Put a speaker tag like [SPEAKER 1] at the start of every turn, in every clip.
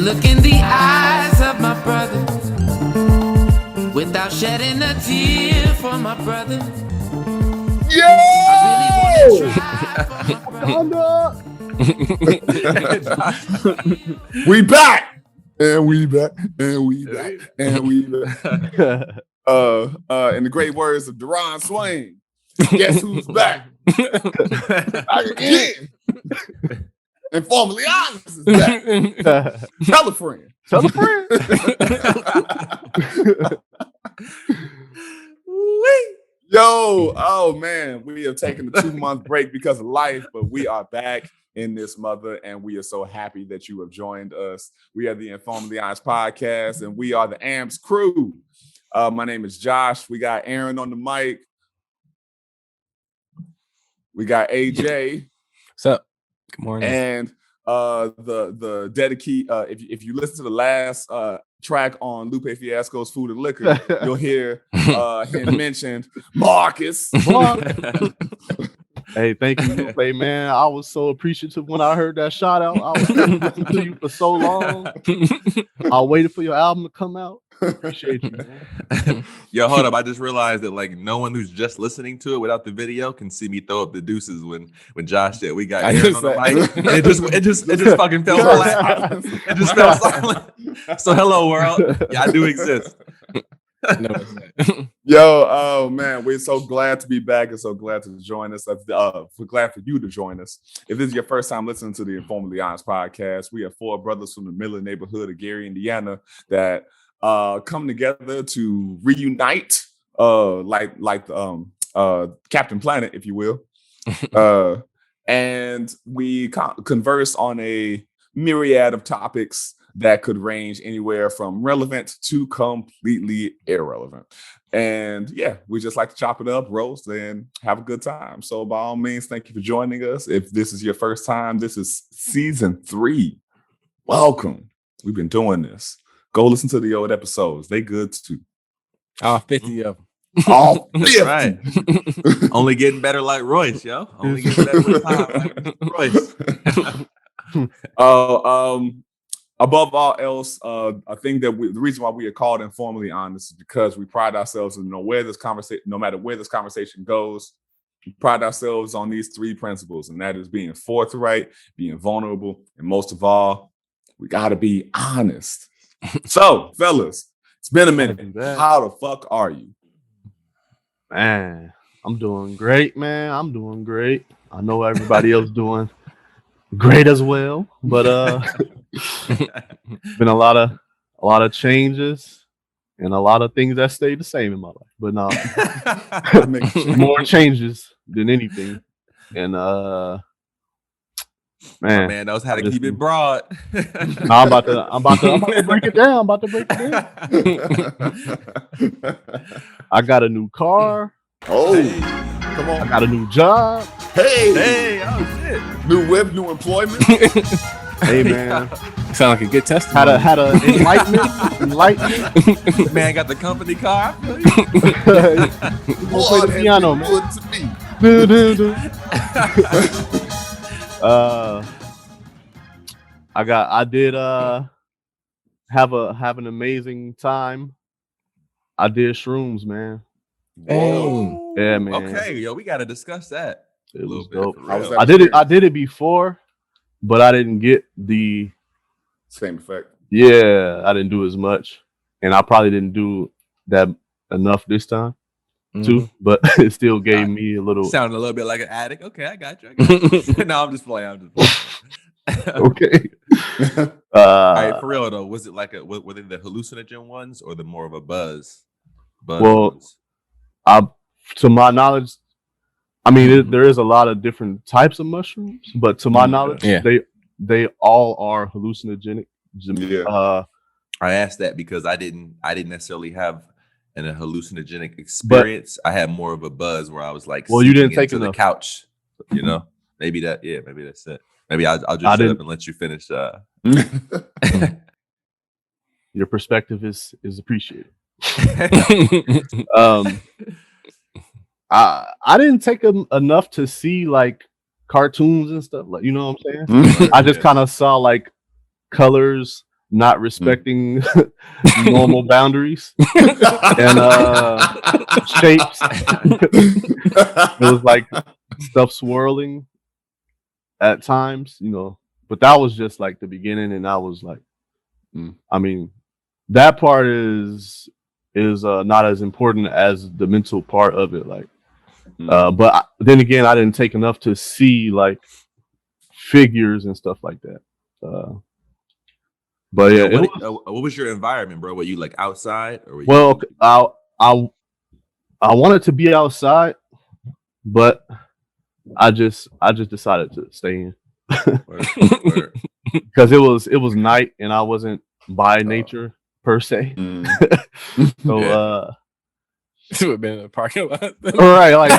[SPEAKER 1] look in the eyes of my brother without shedding a tear for my brother.
[SPEAKER 2] Yo! We back! And we back, and we back, and we back. In the great words of Deron Swain, guess who's back? Back again. And formerly honest is back. Tell a friend.
[SPEAKER 3] Tell a friend.
[SPEAKER 2] Yo, oh man, we have taken a 2-month break because of life, but we are back in this mother, and we are so happy that you have joined us. We are the InforMILLy podcast, and we are the AMPS crew. My name is Josh. We got Aaron on the mic. We got AJ.
[SPEAKER 4] What's up? Good morning.
[SPEAKER 2] And the dedicate. If you listen to the last track on Lupe Fiasco's Food and Liquor, you'll hear him mentioned Marcus.
[SPEAKER 3] Hey, thank you, Lupe, man. I was so appreciative when I heard that shout out. I was listening to you for so long. I waited for your album to come out. Appreciate you, man.
[SPEAKER 4] Yo, hold up. I just realized that like no one who's just listening to it without the video can see me throw up the deuces when Josh said we got Aaron on the mic. And it just fucking fell silent. It just fell silent. So hello world. Yeah, I do exist.
[SPEAKER 2] Yo, oh man, we're so glad to be back and so glad to join us. We're glad for you to join us. If this is your first time listening to the InforMILLy podcast, we have 4 brothers from the Miller neighborhood of Gary, Indiana, that come together to reunite, like Captain Planet, if you will, and we converse on a myriad of topics that could range anywhere from relevant to completely irrelevant. And yeah, we just like to chop it up, roast, and have a good time. So by all means, thank you for joining us. If this is your first time, this is season 3. Welcome. We've been doing this. Go listen to the old episodes. They good too.
[SPEAKER 4] All 50 of them.
[SPEAKER 2] All 50.
[SPEAKER 4] Right. Only getting better like Royce, yo. Only getting better with time like Royce.
[SPEAKER 2] Above all else, I think that the reason why we are called InforMILLy honest is because we pride ourselves in no matter where this conversation goes, we pride ourselves on these 3 principles, and that is being forthright, being vulnerable, and most of all, we gotta be honest. So, fellas, it's been a minute. How the fuck are you?
[SPEAKER 3] Man, I'm doing great, man. I'm doing great. I know everybody else doing great as well, but been a lot of changes and a lot of things that stayed the same in my life, but no, more changes than anything. And
[SPEAKER 4] man knows how to keep it broad.
[SPEAKER 3] I'm about to break it down. I got a new car.
[SPEAKER 2] Oh, hey, come on!
[SPEAKER 3] I got a new job.
[SPEAKER 2] Hey,
[SPEAKER 4] oh shit!
[SPEAKER 2] New whip, new employment.
[SPEAKER 3] Hey man,
[SPEAKER 4] sound like a good testimony.
[SPEAKER 3] Had a enlightenment.
[SPEAKER 4] Man got the company car.
[SPEAKER 3] Play the piano, man. I did have an amazing time. I did shrooms, man.
[SPEAKER 4] Oh,
[SPEAKER 3] yeah, man.
[SPEAKER 4] Okay, yo, we gotta discuss that.
[SPEAKER 3] It was dope. I did it before, but I didn't get the
[SPEAKER 2] same effect.
[SPEAKER 3] Yeah, I didn't do as much, and I probably didn't do that enough this time too. But it still gave me a little.
[SPEAKER 4] Sounded a little bit like an addict. Okay, I got you. No, I'm just playing.
[SPEAKER 3] Okay.
[SPEAKER 4] All right, for real though, was it like were they the hallucinogen ones or the more of a buzz
[SPEAKER 3] well,
[SPEAKER 4] ones?
[SPEAKER 3] To my knowledge, I mean, there is a lot of different types of mushrooms, but to my knowledge, they all are hallucinogenic.
[SPEAKER 2] Yeah.
[SPEAKER 4] I asked that because I didn't necessarily have a hallucinogenic experience. I had more of a buzz where I was like,
[SPEAKER 3] well, you didn't take
[SPEAKER 4] to the couch, you know. Maybe that's it. Maybe I'll just shut up and let you finish.
[SPEAKER 3] Your perspective is appreciated. I didn't take enough to see like cartoons and stuff, like, you know what I'm saying? I just kind of saw like colors, not respecting normal boundaries and shapes. It was like stuff swirling at times, you know. But that was just like the beginning, and I was like, I mean, that part is not as important as the mental part of it. Like, but then again, I didn't take enough to see like figures and stuff like that. But yeah,
[SPEAKER 4] what was your environment, bro? Were you like outside or were you...
[SPEAKER 3] Well, I wanted to be outside, but I just decided to stay in because it was night and I wasn't by nature per se. So
[SPEAKER 5] it would have been in a parking lot.
[SPEAKER 3] Right, like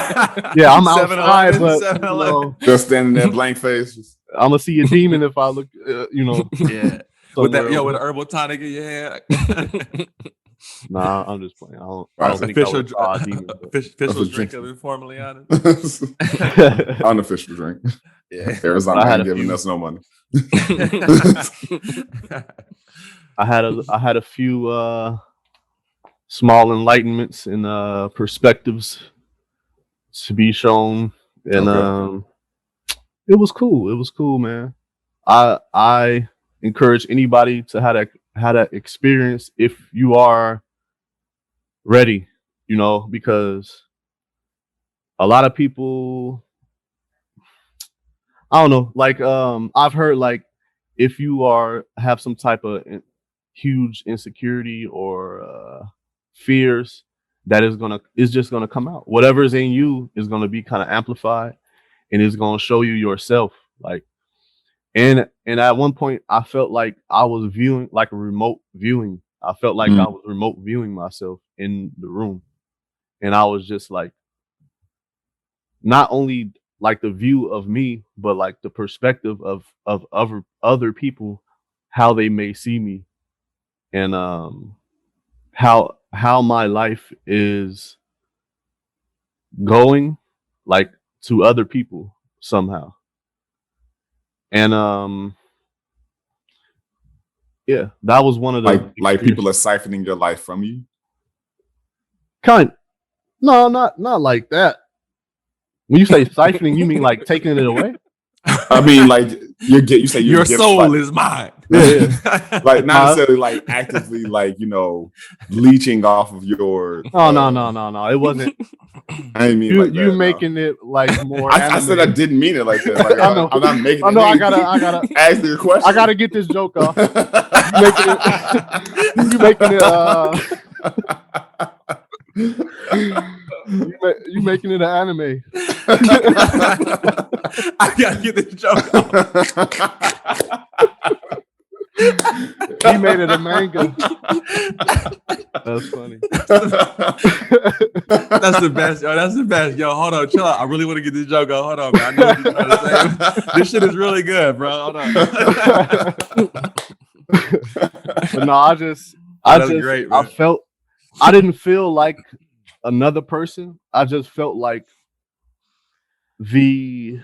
[SPEAKER 3] yeah, I'm outside, but you know,
[SPEAKER 2] just standing there blank face.
[SPEAKER 3] I'm gonna see a demon if I look, you know.
[SPEAKER 4] Yeah, with that, with an herbal tonic in your hand.
[SPEAKER 3] Nah, I'm just playing. I don't think
[SPEAKER 4] official
[SPEAKER 3] demon,
[SPEAKER 4] drink of InforMILLy
[SPEAKER 2] unofficial drink.
[SPEAKER 4] Yeah,
[SPEAKER 2] Arizona ain't giving us no money.
[SPEAKER 3] I had a few small enlightenments and perspectives to be shown, and it was cool. It was cool, man. I encourage anybody to have that experience if you are ready, you know, because a lot of people, I don't know, like I've heard like if you have some type of huge insecurity or fears, that is just gonna come out. Whatever is in you is gonna be kind of amplified, and it's gonna show you yourself. Like, and at one point, I felt like I was viewing like a remote viewing. I felt like I was remote viewing myself in the room, and I was just like, not only like the view of me, but like the perspective of other people, how they may see me, and how my life is going, like to other people somehow. And yeah, that was one of the
[SPEAKER 2] like people are siphoning your life from you.
[SPEAKER 3] No, not like that. When you say siphoning, you mean like taking it away?
[SPEAKER 2] I mean, like you say
[SPEAKER 4] your soul is mine.
[SPEAKER 3] Yeah.
[SPEAKER 2] Like not necessarily like actively, like, you know, leeching off of your.
[SPEAKER 3] No. It wasn't.
[SPEAKER 2] I didn't mean
[SPEAKER 3] you
[SPEAKER 2] like that,
[SPEAKER 3] making it like more.
[SPEAKER 2] I said I didn't mean it like that. Like,
[SPEAKER 3] I know.
[SPEAKER 2] I'm not making.
[SPEAKER 3] I know.
[SPEAKER 2] I
[SPEAKER 3] gotta
[SPEAKER 2] ask your question.
[SPEAKER 3] I gotta get this joke off. You making it. You making it an anime.
[SPEAKER 4] I gotta get this joke off.
[SPEAKER 3] He made it a manga. That's funny.
[SPEAKER 4] That's the best. Yo, that's the best. Yo, hold on, chill out. I really want to get this joke off. Hold on, man. I know what you're trying to say. This shit is really good, bro. Hold on.
[SPEAKER 3] But no, I just great, man. I didn't feel like another person. I just felt like the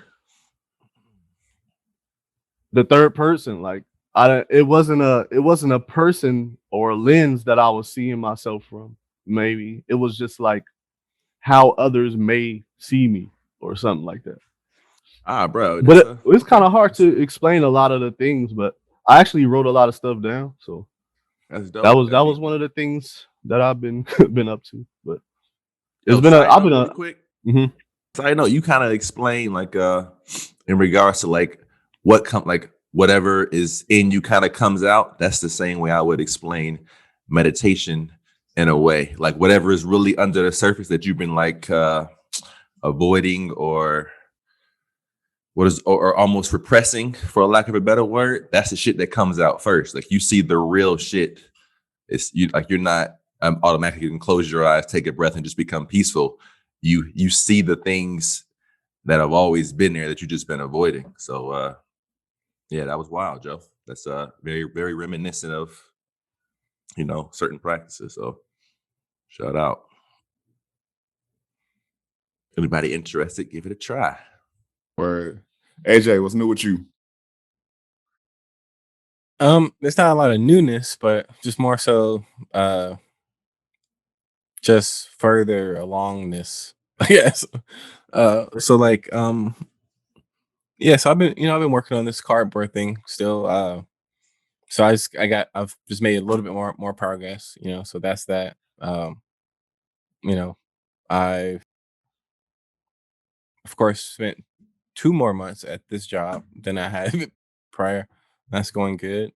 [SPEAKER 3] third person. Like it wasn't a person or a lens that I was seeing myself from. Maybe it was just like how others may see me or something like that.
[SPEAKER 4] Bro.
[SPEAKER 3] But it's kind of hard to explain a lot of the things. But I actually wrote a lot of stuff down, so
[SPEAKER 4] that's dope.
[SPEAKER 3] That was one of the things that I've been up to. But I've been
[SPEAKER 4] quick. So I know you kind of explain like in regards to like whatever is in you kind of comes out. That's the same way I would explain meditation in a way. Like whatever is really under the surface that you've been like avoiding or or almost repressing, for lack of a better word, that's the shit that comes out first. Like you see the real shit. It's you like you're not automatically you can close your eyes, take a breath, and just become peaceful. You see the things that have always been there that you've just been avoiding. So yeah, that was wild, Joe. That's very, very reminiscent of, you know, certain practices. So shout out. Anybody interested, give it a try.
[SPEAKER 2] Word. AJ, what's new with you?
[SPEAKER 5] There's not a lot of newness, but just more so just further alongness, I guess. So like yeah, so I've been working on this cardboard thing still. So I've just made a little bit more progress, so that's that. You know, I've of course spent 2 more months at this job than I had prior. That's going good.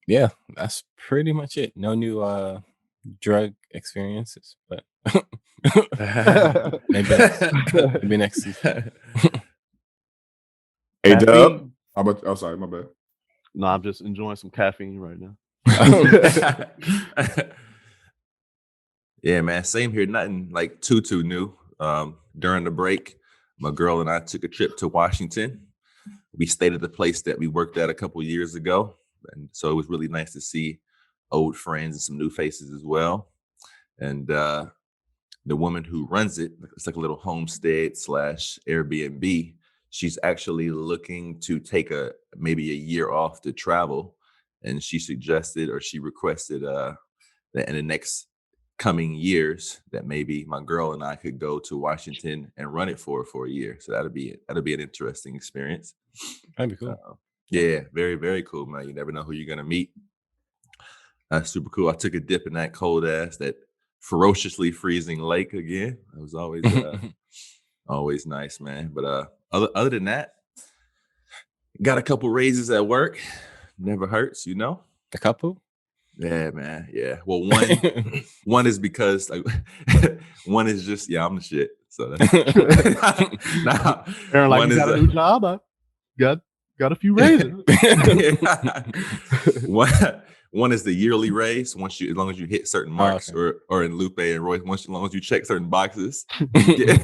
[SPEAKER 5] Yeah, that's pretty much it. No new drug experiences, but maybe next season.
[SPEAKER 2] Hey, Dub.
[SPEAKER 3] Caffeine?
[SPEAKER 2] How about? Oh, sorry, my bad.
[SPEAKER 3] No, I'm just enjoying some caffeine right now.
[SPEAKER 4] Yeah, man. Same here. Nothing like too new. During the break, my girl and I took a trip to Washington. We stayed at the place that we worked at a couple years ago, and so it was really nice to see old friends and some new faces as well. And the woman who runs it, it's like a little homestead / Airbnb. She's actually looking to take maybe a year off to travel, and she suggested, or she requested, that in the next coming years that maybe my girl and I could go to Washington and run it for a year. So that'll be an interesting experience.
[SPEAKER 5] That'd be cool.
[SPEAKER 4] Yeah, very, very cool, man. You never know who you're gonna meet. That's super cool. I took a dip in that cold ass, that ferociously freezing lake again. It was always always nice, man. But other than that, got a couple raises at work. Never hurts,
[SPEAKER 5] A couple?
[SPEAKER 4] Yeah, man. Yeah. Well, one is because like one is just I'm the shit. So that's nah,
[SPEAKER 3] Aaron, like, you got a new job? I got a few raises.
[SPEAKER 4] One is the yearly raise. As long as you hit certain marks,
[SPEAKER 5] okay.
[SPEAKER 4] or in Lupe and Royce, as long as you check certain boxes, you get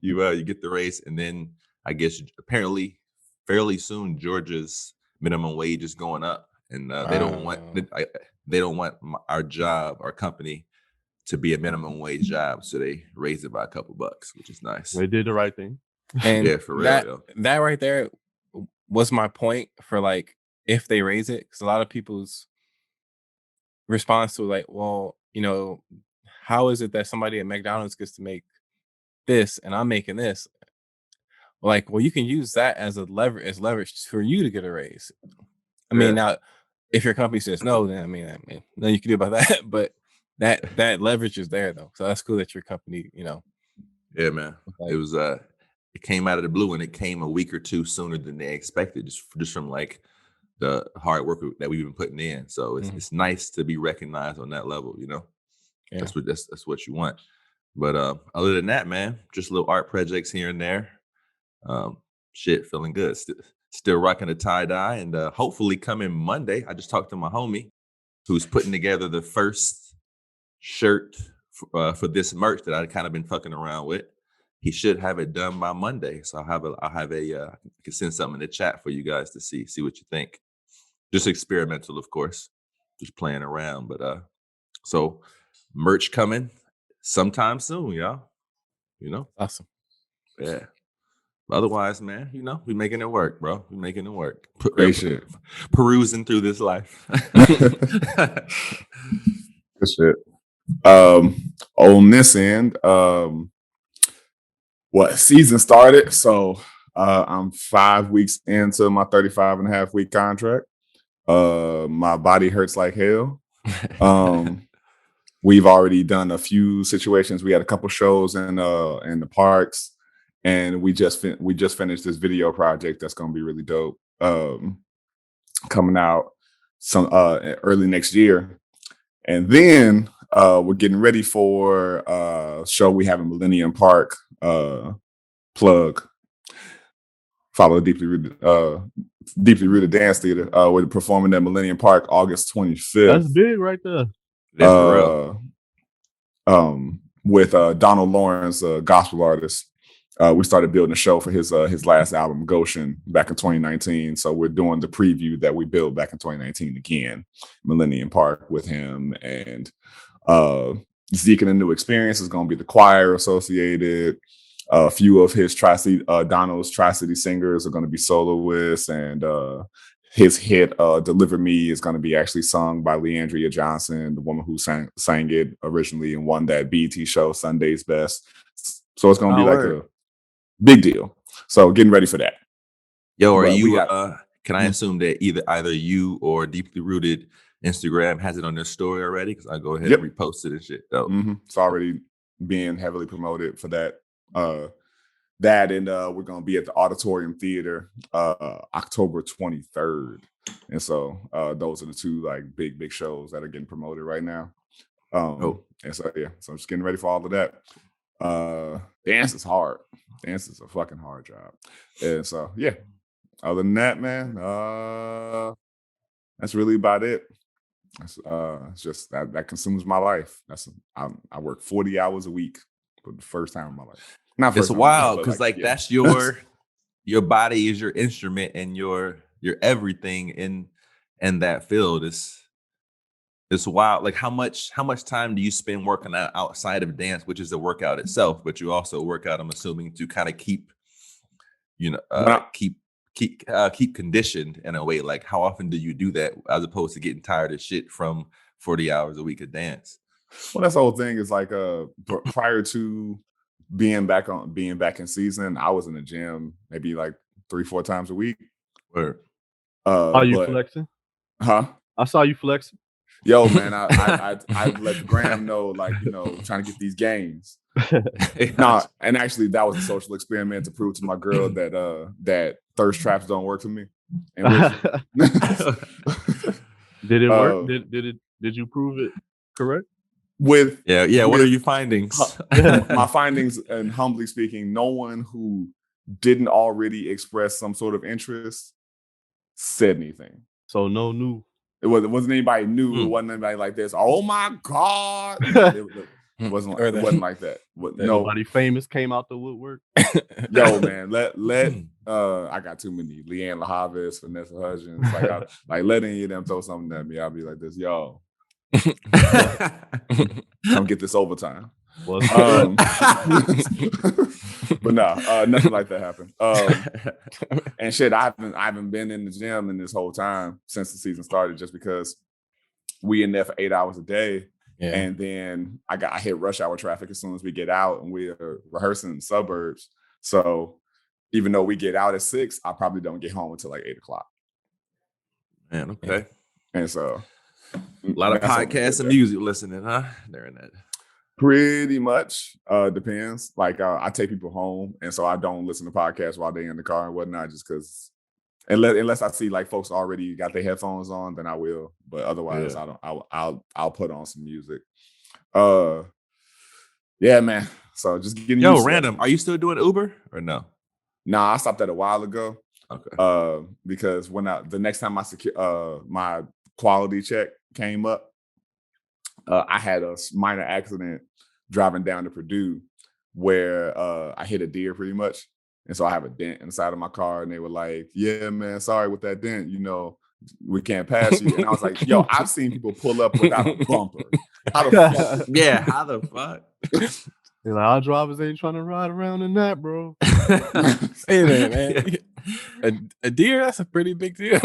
[SPEAKER 4] the raise. And then I guess apparently fairly soon Georgia's minimum wage is going up, and they don't want our company to be a minimum wage job, so they raise it by a couple bucks, which is nice.
[SPEAKER 3] They did the right thing.
[SPEAKER 5] And
[SPEAKER 4] yeah, for real.
[SPEAKER 5] That right there was my point for like if they raise it, because a lot of people's response to like, well, how is it that somebody at McDonald's gets to make this and I'm making this? Like, well, you can use that as leverage for you to get a raise. I mean, now if your company says no, then I mean, nothing you can do about that. But that leverage is there though, so that's cool that your company,
[SPEAKER 4] Yeah, man. It was it came out of the blue, and it came a week or two sooner than they expected, just from like the hard work that we've been putting in. So it's nice to be recognized on that level, Yeah. That's what you want. But other than that, man, just little art projects here and there. Feeling good. Still rocking a tie-dye, and hopefully coming Monday, I just talked to my homie who's putting together the first shirt for this merch that I've kind of been fucking around with. He should have it done by Monday. So I can send something in the chat for you guys to see what you think. Just experimental, of course, just playing around. But so merch coming sometime soon, y'all.
[SPEAKER 5] Awesome.
[SPEAKER 4] Yeah. Otherwise, man, we making it work, bro. We making it work.
[SPEAKER 2] Great shit.
[SPEAKER 4] Perusing through this life.
[SPEAKER 2] Good shit. On this end, season started? So I'm 5 weeks into my 35.5 week contract. My body hurts like hell. We've already done a few situations. We had a couple shows in the parks, and we just finished this video project that's going to be really dope. Coming out some early next year, and then we're getting ready for a show we have in Millennium Park. Plug. Follow Deeply Rooted Dance Theater. We're performing at Millennium Park August 25th.
[SPEAKER 3] That's big right there.
[SPEAKER 4] That's for real.
[SPEAKER 2] With Donald Lawrence, a gospel artist. We started building a show for his last album, Goshen, back in 2019. So we're doing the preview that we built back in 2019 again, Millennium Park, with him. And Zeke and a New Experience is going to be the choir associated. A few of his Donald's Tri-City singers are going to be soloists, and his hit "Deliver Me" is going to be actually sung by Leandria Johnson, the woman who sang it originally and won that BET show Sunday's Best. So it's going to be like a big deal. So getting ready for that.
[SPEAKER 4] Yo, are you? Can I assume that either you or Deeply Rooted Instagram has it on their story already? Because I go ahead and repost it and shit. Oh.
[SPEAKER 2] It's already being heavily promoted for that. That and we're gonna be at the Auditorium Theater October 23rd, and so those are the two like big shows that are getting promoted right now. And so so I'm just getting ready for all of that. Dance is hard. Dance is a fucking hard job, and so other than that, man, that's really about it. It's just that consumes my life. I work 40 hours a week for the first time in my life.
[SPEAKER 4] It's wild because that's your body is your instrument and your everything in that field. It's wild. Like how much time do you spend working out outside of dance, which is the workout itself, but you also work out, I'm assuming, to kind of keep keep conditioned in a way. Like how often do you do that as opposed to getting tired of shit from 40 hours a week of dance?
[SPEAKER 2] Well, that's the whole thing is like prior to being back in season, I was in the gym maybe like 3-4 times a week.
[SPEAKER 4] Where
[SPEAKER 3] are you flexing?
[SPEAKER 2] Huh?
[SPEAKER 3] I saw you flexing.
[SPEAKER 2] Yo, man, I let the gram know, like, trying to get these gains. No, and actually that was a social experiment to prove to my girl that thirst traps don't work for me. And
[SPEAKER 3] did it work? Did you prove it correct?
[SPEAKER 2] What
[SPEAKER 4] are your findings?
[SPEAKER 2] My findings, and humbly speaking, no one who didn't already express some sort of interest said anything.
[SPEAKER 3] So no new.
[SPEAKER 2] It wasn't anybody new. It wasn't anybody like this. Oh my God! It wasn't like that.
[SPEAKER 3] Nobody famous came out the woodwork.
[SPEAKER 2] Yo, man, I got too many. Leanne LaHavis, Vanessa Hudgens. Like let any of them throw something at me, I'll be like this. Yo. Come get this overtime. But no, nothing like that happened. And shit, I haven't been in the gym in this whole time since the season started, just because we in there for 8 hours a day. Yeah. And then I hit rush hour traffic as soon as we get out, and we're rehearsing in the suburbs. So even though we get out at 6, I probably don't get home until like 8 o'clock.
[SPEAKER 4] Man, okay.
[SPEAKER 2] And so
[SPEAKER 4] a lot of podcasts and music listening, huh? During that.
[SPEAKER 2] Pretty much. Depends. Like I take people home, and so I don't listen to podcasts while they're in the car and whatnot, just because unless I see like folks already got their headphones on, then I will. But otherwise I don't. I'll put on some music. Yeah, man. So just getting used
[SPEAKER 4] random. Are you still doing Uber or no?
[SPEAKER 2] Nah, I stopped that a while ago.
[SPEAKER 4] Okay.
[SPEAKER 2] Because when the next time my quality check came up, I had a minor accident driving down to Purdue where I hit a deer pretty much. And so I have a dent inside of my car, and they were like, yeah, man, sorry with that dent, we can't pass you. And I was like, yo, I've seen people pull up without a bumper. How the fuck?
[SPEAKER 4] Yeah, how the fuck?
[SPEAKER 3] They're like, our drivers ain't trying to ride around in that, bro.
[SPEAKER 5] Hey there, man. A deer, that's a pretty big deal.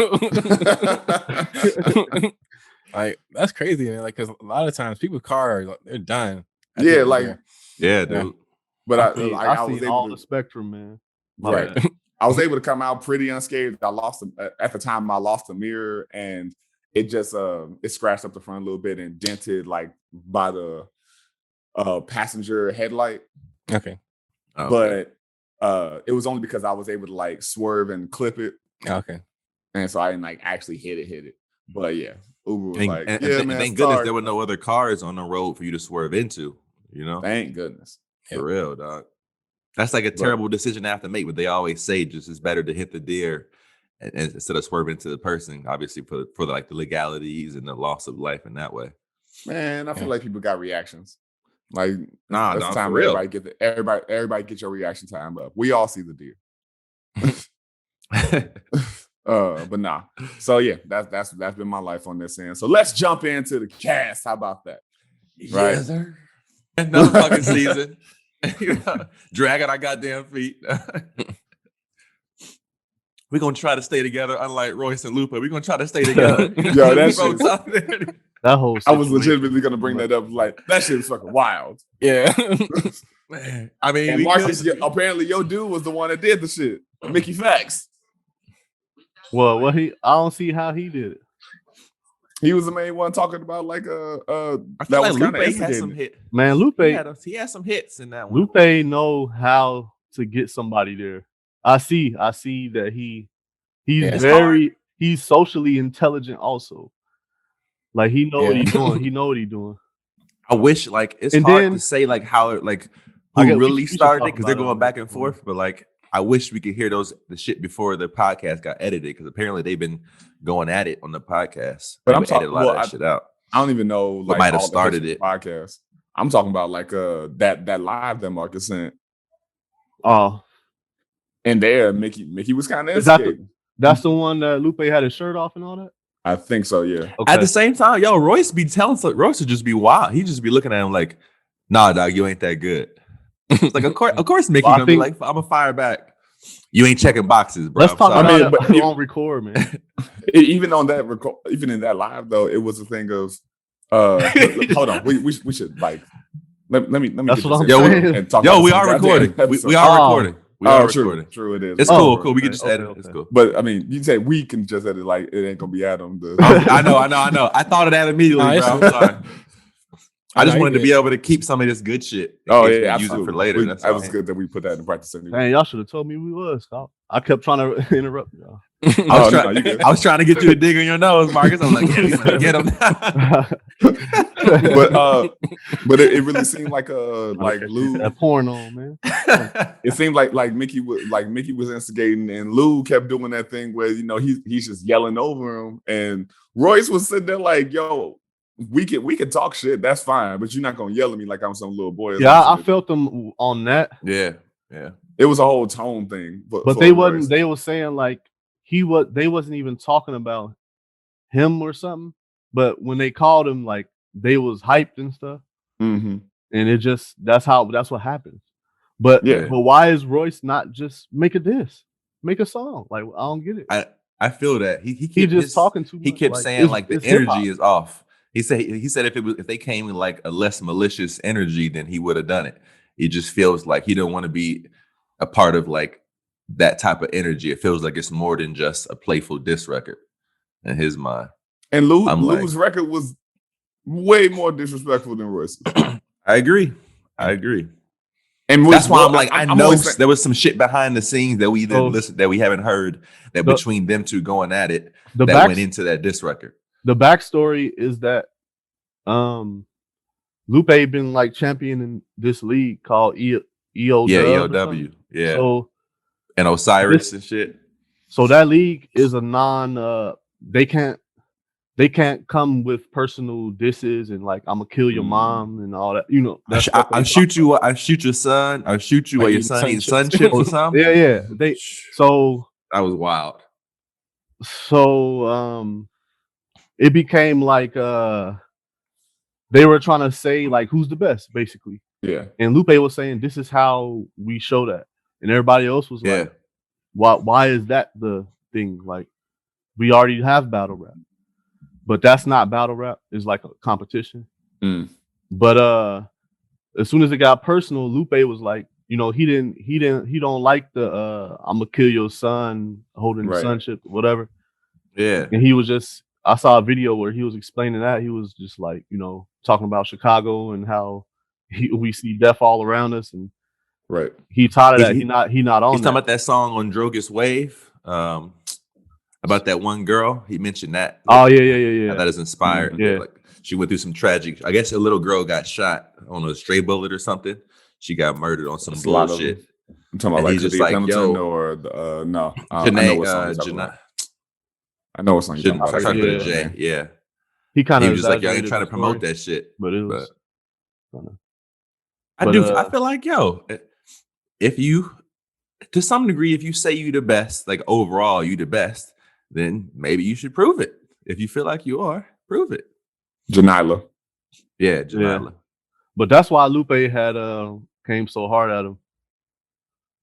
[SPEAKER 5] Like, that's crazy, man. Like, because a lot of times people's cars, they're done.
[SPEAKER 2] Yeah,
[SPEAKER 4] dude.
[SPEAKER 2] But I
[SPEAKER 3] was able all the spectrum, man.
[SPEAKER 2] Right. I was able to come out pretty unscathed. I lost at the time. I lost a mirror, and it just it scratched up the front a little bit and dented like by the passenger headlight.
[SPEAKER 5] Okay.
[SPEAKER 2] But it was only because I was able to like swerve and clip it.
[SPEAKER 5] Okay.
[SPEAKER 2] And so I didn't like actually hit it. But yeah, Uber was man.
[SPEAKER 4] Thank goodness there were no other cars on the road for you to swerve into.
[SPEAKER 2] Thank goodness.
[SPEAKER 4] For real, dog. That's like a terrible decision to have to make, but they always say just it's better to hit the deer and instead of swerving into the person, obviously for like the legalities and the loss of life in that way.
[SPEAKER 2] Man, I feel like people got reactions. Like,
[SPEAKER 4] nah,
[SPEAKER 2] that's the time where everybody get your reaction time up. We all see the deer. But nah. So yeah, that's been my life on this end. So let's jump into the cast. How about that?
[SPEAKER 4] Right. Yes, sir. Another fucking season. You know, dragging our goddamn feet. We're gonna try to stay together, unlike Royce and Lupe. We're gonna try to stay together.
[SPEAKER 2] Yo, that shit.
[SPEAKER 3] That whole
[SPEAKER 2] I was
[SPEAKER 3] situation.
[SPEAKER 2] legitimately gonna bring that up. Like that shit is fucking wild.
[SPEAKER 5] Yeah.
[SPEAKER 4] Man, I mean,
[SPEAKER 2] And Marcus, apparently your dude was the one that did the shit. Mickey Facts.
[SPEAKER 3] Well, what I don't see how he did it.
[SPEAKER 2] He was the main one talking about like
[SPEAKER 4] I
[SPEAKER 2] that
[SPEAKER 4] feel
[SPEAKER 2] was
[SPEAKER 4] like
[SPEAKER 2] kind of
[SPEAKER 4] Lupe had some hits.
[SPEAKER 3] Man, Lupe
[SPEAKER 4] He had some hits in that one.
[SPEAKER 3] Lupe know how to get somebody there. I see that he's socially intelligent also. Like he know what he's doing. He know what he's doing.
[SPEAKER 4] I wish like it's
[SPEAKER 3] And
[SPEAKER 4] hard
[SPEAKER 3] then-
[SPEAKER 4] to say like how it like
[SPEAKER 3] I
[SPEAKER 4] who
[SPEAKER 3] guess we
[SPEAKER 4] really
[SPEAKER 3] should
[SPEAKER 4] started
[SPEAKER 3] talk
[SPEAKER 4] it because they're
[SPEAKER 3] about it
[SPEAKER 4] going
[SPEAKER 3] on
[SPEAKER 4] back
[SPEAKER 3] this
[SPEAKER 4] and
[SPEAKER 3] one.
[SPEAKER 4] forth. But like I wish we could hear the shit before the podcast got edited because apparently they've been going at it on the podcast.
[SPEAKER 2] But
[SPEAKER 4] They
[SPEAKER 2] I'm
[SPEAKER 4] would edit a lot of that shit out.
[SPEAKER 2] I don't even know like
[SPEAKER 4] might have
[SPEAKER 2] all the
[SPEAKER 4] started
[SPEAKER 2] history
[SPEAKER 4] it.
[SPEAKER 2] of the podcast. I'm talking about like that live that Marcus sent.
[SPEAKER 3] Oh,
[SPEAKER 2] And there, Mickey was kind of
[SPEAKER 3] Is that the-
[SPEAKER 2] instigating.
[SPEAKER 3] that's the one that Lupe had his shirt off and all that?
[SPEAKER 2] I think so, yeah.
[SPEAKER 3] Okay.
[SPEAKER 4] At the same time, yo, Royce be telling Royce would just be wild. He just be looking at him like, nah, dog, you ain't that good. It's like, of course, Mickey
[SPEAKER 3] Well, I
[SPEAKER 4] gonna be
[SPEAKER 3] think-
[SPEAKER 4] like, I'm gonna fire back. You ain't checking boxes, bro.
[SPEAKER 3] Let's
[SPEAKER 4] I'm
[SPEAKER 3] talk
[SPEAKER 4] sorry.
[SPEAKER 3] about
[SPEAKER 2] I mean,
[SPEAKER 3] it
[SPEAKER 2] but
[SPEAKER 3] on record, man.
[SPEAKER 2] Even on that even in that live though, it was a thing of hold on, we should like let me
[SPEAKER 3] That's
[SPEAKER 2] get
[SPEAKER 3] what
[SPEAKER 2] this
[SPEAKER 3] I'm
[SPEAKER 2] in
[SPEAKER 3] saying.
[SPEAKER 2] and talk
[SPEAKER 4] Yo,
[SPEAKER 2] about
[SPEAKER 4] we
[SPEAKER 2] some
[SPEAKER 4] are
[SPEAKER 2] goddamn
[SPEAKER 4] recording.
[SPEAKER 2] episode.
[SPEAKER 4] We are recording. We are recording.
[SPEAKER 2] True it is.
[SPEAKER 4] It's
[SPEAKER 3] Oh,
[SPEAKER 4] cool. We can just
[SPEAKER 3] okay,
[SPEAKER 4] edit.
[SPEAKER 3] okay.
[SPEAKER 4] It's cool.
[SPEAKER 2] But I mean, you say we can just edit like it ain't gonna be Adam.
[SPEAKER 4] I know. I thought of that immediately,
[SPEAKER 5] No,
[SPEAKER 4] bro. I'm
[SPEAKER 5] it's-
[SPEAKER 4] sorry. I just
[SPEAKER 5] No, you
[SPEAKER 4] wanted to
[SPEAKER 5] good.
[SPEAKER 4] be able to keep some of this good shit. In
[SPEAKER 2] Oh
[SPEAKER 4] case
[SPEAKER 2] yeah,
[SPEAKER 4] we use it
[SPEAKER 2] absolutely.
[SPEAKER 4] for later. That's
[SPEAKER 2] That
[SPEAKER 4] all.
[SPEAKER 2] was good that we put that in practice anyway.
[SPEAKER 3] Man, y'all should have told me we was. Scott. I kept trying to interrupt y'all.
[SPEAKER 2] Oh, no, you good.
[SPEAKER 4] I was trying to get you to dig on your nose, Marcus. I'm like, get him.
[SPEAKER 2] But it really seemed like Lou.
[SPEAKER 3] That porn on, man.
[SPEAKER 2] It seemed like Mickey was instigating, and Lou kept doing that thing where he's just yelling over him, and Royce was sitting there like, "Yo, we can talk shit, that's fine, but you're not gonna yell at me like I'm some little boy."
[SPEAKER 3] Yeah, I felt them on that,
[SPEAKER 4] yeah.
[SPEAKER 2] It was a whole tone thing,
[SPEAKER 3] but they wasn't. They were saying like they wasn't even talking about him or something. But when they called him, like they was hyped and stuff,
[SPEAKER 2] Mm-hmm.
[SPEAKER 3] and it just that's what happens. But
[SPEAKER 2] Yeah.
[SPEAKER 3] but why is Royce not just make a song? Like I don't get it.
[SPEAKER 4] I feel that he
[SPEAKER 3] He just talking too much.
[SPEAKER 4] He kept saying
[SPEAKER 3] it's-
[SPEAKER 4] like the
[SPEAKER 3] it's hip-hop.
[SPEAKER 4] energy is off. He said if they came in like a less malicious energy, then he would have done it. It just feels like he don't want to be a part of like that type of energy. It feels like it's more than just a playful diss record in his mind.
[SPEAKER 2] And
[SPEAKER 4] I'm
[SPEAKER 2] Lou's record was way more disrespectful than Royce's.
[SPEAKER 4] I agree.
[SPEAKER 2] And
[SPEAKER 4] That's why I'm like, I know
[SPEAKER 2] always saying-
[SPEAKER 4] there was some shit behind the sines that we didn't listen, that we haven't heard, that between them two going at it, that went into that diss record.
[SPEAKER 3] The backstory is that Lupe been like champion in this league called EOW.
[SPEAKER 4] Yeah, EOW. Yeah.
[SPEAKER 3] So
[SPEAKER 4] and Osiris and shit.
[SPEAKER 3] So that league is a they can't come with personal disses and like I'm gonna kill your mom and all that.
[SPEAKER 4] I'll shoot you. I'll shoot your son. I'll shoot you while your son eats sun chips or something.
[SPEAKER 3] Yeah. So
[SPEAKER 4] that was wild.
[SPEAKER 3] So it became like they were trying to say like who's the best basically.
[SPEAKER 2] Yeah.
[SPEAKER 3] And Lupe was saying this is how we show that, and everybody else was like, why is that the thing? Like we already have battle rap. But that's not battle rap. It's like a competition. But as soon as it got personal, Lupe was like, he don't like the I'm gonna kill your son holding the sonship, whatever.
[SPEAKER 4] Yeah.
[SPEAKER 3] And he was I saw a video where he was explaining that. He was just like, talking about Chicago and how we see death all around us, and he tired of that. He not on.
[SPEAKER 4] He's
[SPEAKER 3] that.
[SPEAKER 4] talking about that song on Drogas Wave. About that one girl, he mentioned that.
[SPEAKER 3] Oh yeah.
[SPEAKER 4] That is inspired.
[SPEAKER 3] Yeah,
[SPEAKER 4] like she went through some tragic. I guess a little girl got shot on a stray bullet or something. She got murdered on some bullshit.
[SPEAKER 2] I'm talking about like
[SPEAKER 4] just
[SPEAKER 2] like
[SPEAKER 4] yo,
[SPEAKER 2] or no.
[SPEAKER 4] I know what song you're talking about. Yeah.
[SPEAKER 3] He kind of
[SPEAKER 4] was just like, I ain't trying to promote that shit.
[SPEAKER 3] But it was.
[SPEAKER 4] I feel like if you, to some degree, if you say you the best, like overall you the best, then maybe you should prove it. If you feel like you are, prove it.
[SPEAKER 2] Janila.
[SPEAKER 4] Yeah, Janila.
[SPEAKER 3] But that's why Lupe had came so hard at him.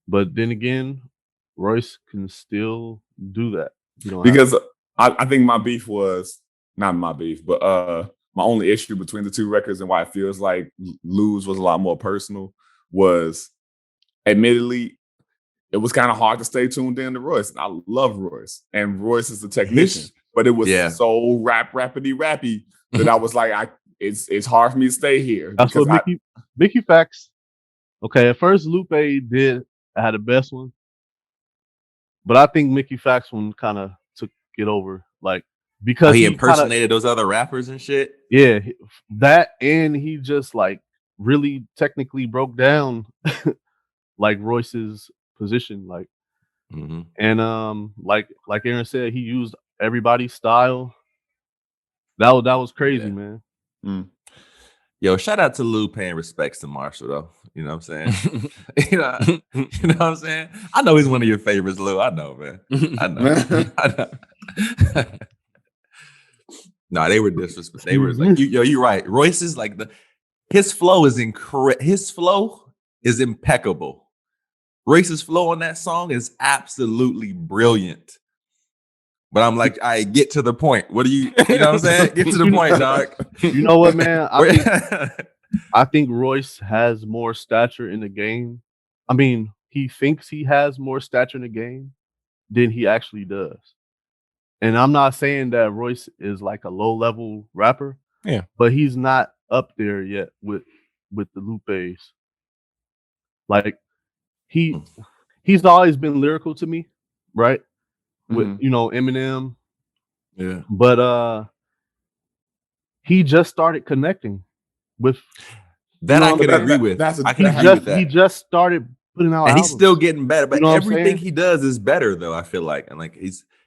[SPEAKER 3] But then again, Royce can still do that.
[SPEAKER 2] Because I think my beef was not my beef, but my only issue between the two records and why it feels like Lose was a lot more personal was, admittedly, it was kind of hard to stay tuned in to Royce. I love Royce, and Royce is the technician, but it was so rappity that I was like, it's hard for me to stay here.
[SPEAKER 3] That's what Mickey Facts. Okay, at first Lupe had the best one, but I think Mickey Facts one kind of took it over, like because
[SPEAKER 4] he impersonated those other rappers and shit.
[SPEAKER 3] Yeah, that, and he just like really technically broke down like Royce's position, like, and like Aaron said, he used everybody's style. That was crazy, man.
[SPEAKER 4] Yo, shout out to Lupe and respects to Marshall, though. You know what I'm saying? you know what I'm saying? I know he's one of your favorites, Lou. I know, man. I know. No, they were disrespectful. They were like, you're right. Royce is like his flow is incorrect. His flow is impeccable. Royce's flow on that song is absolutely brilliant. But I'm like, I get to the point. What do you know what I'm saying? Get to the point, dog.
[SPEAKER 3] You know what, man? I think Royce has more stature in the game. I mean, he thinks he has more stature in the game than he actually does. And I'm not saying that Royce is like a low-level rapper.
[SPEAKER 5] Yeah.
[SPEAKER 3] But he's not up there yet with the Lupes. Like, he's always been lyrical to me, right? With Eminem, but he just started connecting with
[SPEAKER 4] that. I can agree with. I can agree with that.
[SPEAKER 3] He just started putting out,
[SPEAKER 4] and
[SPEAKER 3] albums.
[SPEAKER 4] He's still getting better. But everything he does is better, though. I feel like, and like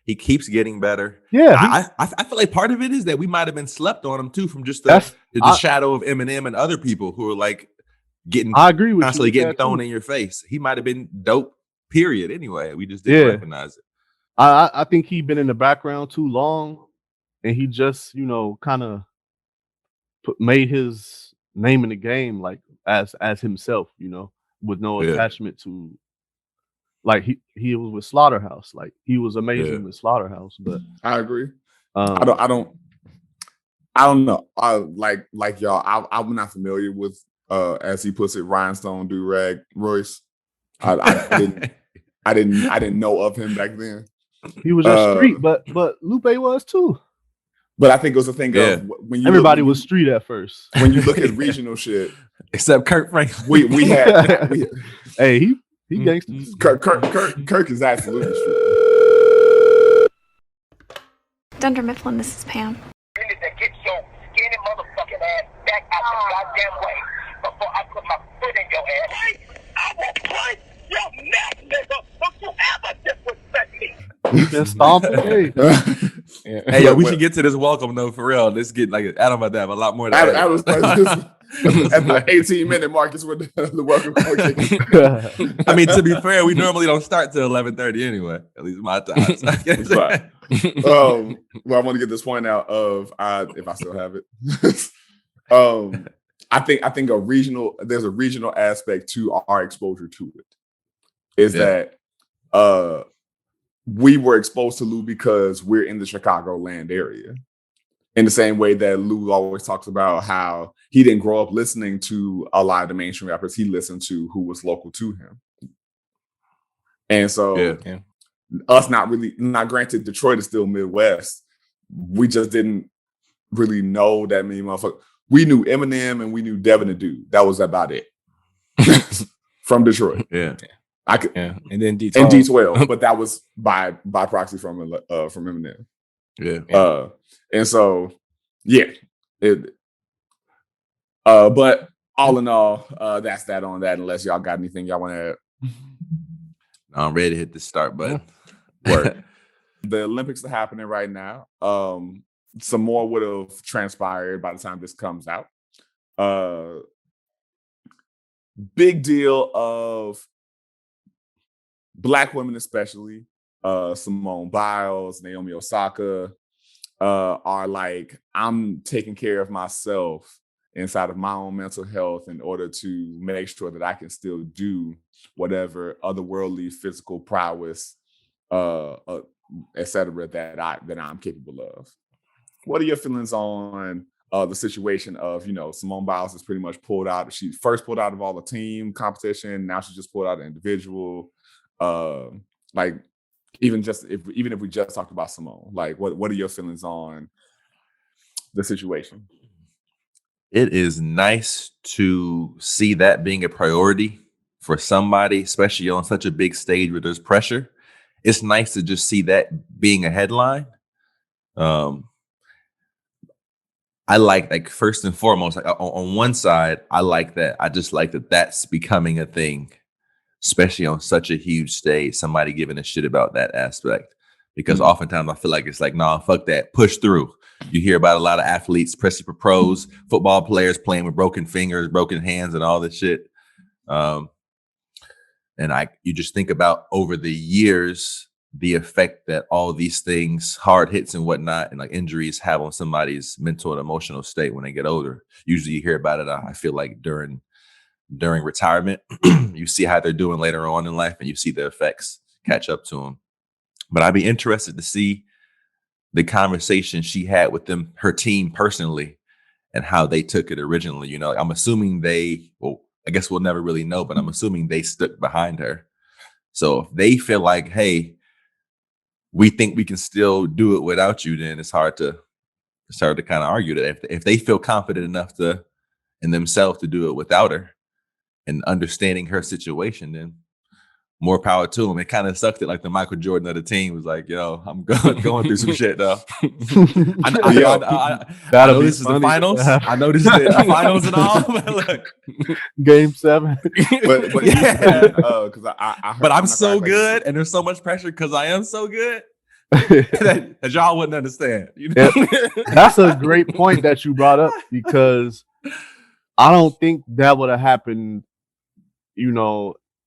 [SPEAKER 4] he keeps getting better.
[SPEAKER 3] Yeah,
[SPEAKER 4] I feel like part of it is that we might have been slept on him too, from just the shadow of Eminem and other people who are like getting.
[SPEAKER 3] I agree with
[SPEAKER 4] constantly
[SPEAKER 3] you
[SPEAKER 4] getting thrown in your face. He might have been dope. Period. Anyway, we just didn't recognize it.
[SPEAKER 3] I think he'd been in the background too long, and he just, kind of made his name in the game, like as himself, with no attachment to, like he was with Slaughterhouse, like he was amazing with Slaughterhouse. But
[SPEAKER 2] I agree. I don't know. Like y'all, I'm not familiar with as he puts it, Rhinestone Do-Rag Royce. I didn't know of him back then.
[SPEAKER 3] He was just street, but Lupe was too.
[SPEAKER 2] But I think it was a thing of when
[SPEAKER 3] everybody was street at first.
[SPEAKER 2] When you look at regional shit,
[SPEAKER 4] except Kirk Franklin,
[SPEAKER 2] we had.
[SPEAKER 3] Hey, he gangster.
[SPEAKER 2] Kirk is absolutely street.
[SPEAKER 6] Dunder Mifflin, this is Pam.
[SPEAKER 7] You need to get your skinny motherfucking ass back out the goddamn way before I put my foot in your ass. I will punch your neck, nigga. Don't you ever disrespect me.
[SPEAKER 3] Just stomp it.
[SPEAKER 4] Hey, yo, we should get to this welcome though, for real. Let's get like Adam about to have a lot more.
[SPEAKER 2] At the 18-minute mark is when the welcome call.
[SPEAKER 4] I mean, to be fair, we normally don't start till 11:30 anyway. At least my time. So
[SPEAKER 2] well, I want to get this point out of if I still have it. I think there's a regional aspect to our exposure to it. Is that we were exposed to Lou because we're in the Chicagoland area. In the same way that Lou always talks about how he didn't grow up listening to a lot of the mainstream rappers he listened to who was local to him. And so us not granted, Detroit is still Midwest. We just didn't really know that many motherfuckers. We knew Eminem and we knew Devin the Dude. That was about it. From Detroit.
[SPEAKER 5] And then D12.
[SPEAKER 2] And D12, but that was by proxy from Eminem. And so but all in all, that's that on that, unless y'all got anything y'all want to add.
[SPEAKER 4] I'm ready to hit the start button.
[SPEAKER 2] Word. The Olympics are happening right now. Some more would have transpired by the time this comes out. Big deal of Black women, especially Simone Biles, Naomi Osaka, are like, I'm taking care of myself inside of my own mental health in order to make sure that I can still do whatever otherworldly physical prowess, etc. that I'm capable of. What are your feelings on the situation of, Simone Biles is pretty much pulled out? She first pulled out of all the team competition. Now she just pulled out an individual. Like even if we just talked about Simone, like what are your feelings on the situation?
[SPEAKER 4] It is nice to see that being a priority for somebody, especially on such a big stage where there's pressure. It's nice to just see that being a headline. I like first and foremost, like on one side, I like that. I just like that that's becoming a thing, especially on such a huge stage, somebody giving a shit about that aspect. Because oftentimes I feel like it's like, nah, fuck that, push through. You hear about a lot of athletes, especially for pros, football players playing with broken fingers, broken hands, and all this shit. And you just think about over the years, the effect that all these things, hard hits and whatnot, and like injuries have on somebody's mental and emotional state when they get older. Usually you hear about it, I feel like during retirement, you see how they're doing later on in life and you see the effects catch up to them. But I'd be interested to see the conversation she had with her team personally and how they took it originally. I'm assuming I guess we'll never really know, but I'm assuming they stuck behind her. So if they feel like, hey, we think we can still do it without you, then it's hard to kind of argue that. If they feel confident enough in themselves to do it without her and understanding her situation, then more power to them. It kind of sucked that like the Michael Jordan of the team was like, yo, I'm going through some shit though. I know this is the finals. I know this is the finals and all. But look,
[SPEAKER 3] Game 7.
[SPEAKER 2] but yeah, because
[SPEAKER 4] but I'm so good, and there's so much pressure because I am so good that y'all wouldn't understand.
[SPEAKER 3] That's a great point that you brought up, because I don't think that would have happened,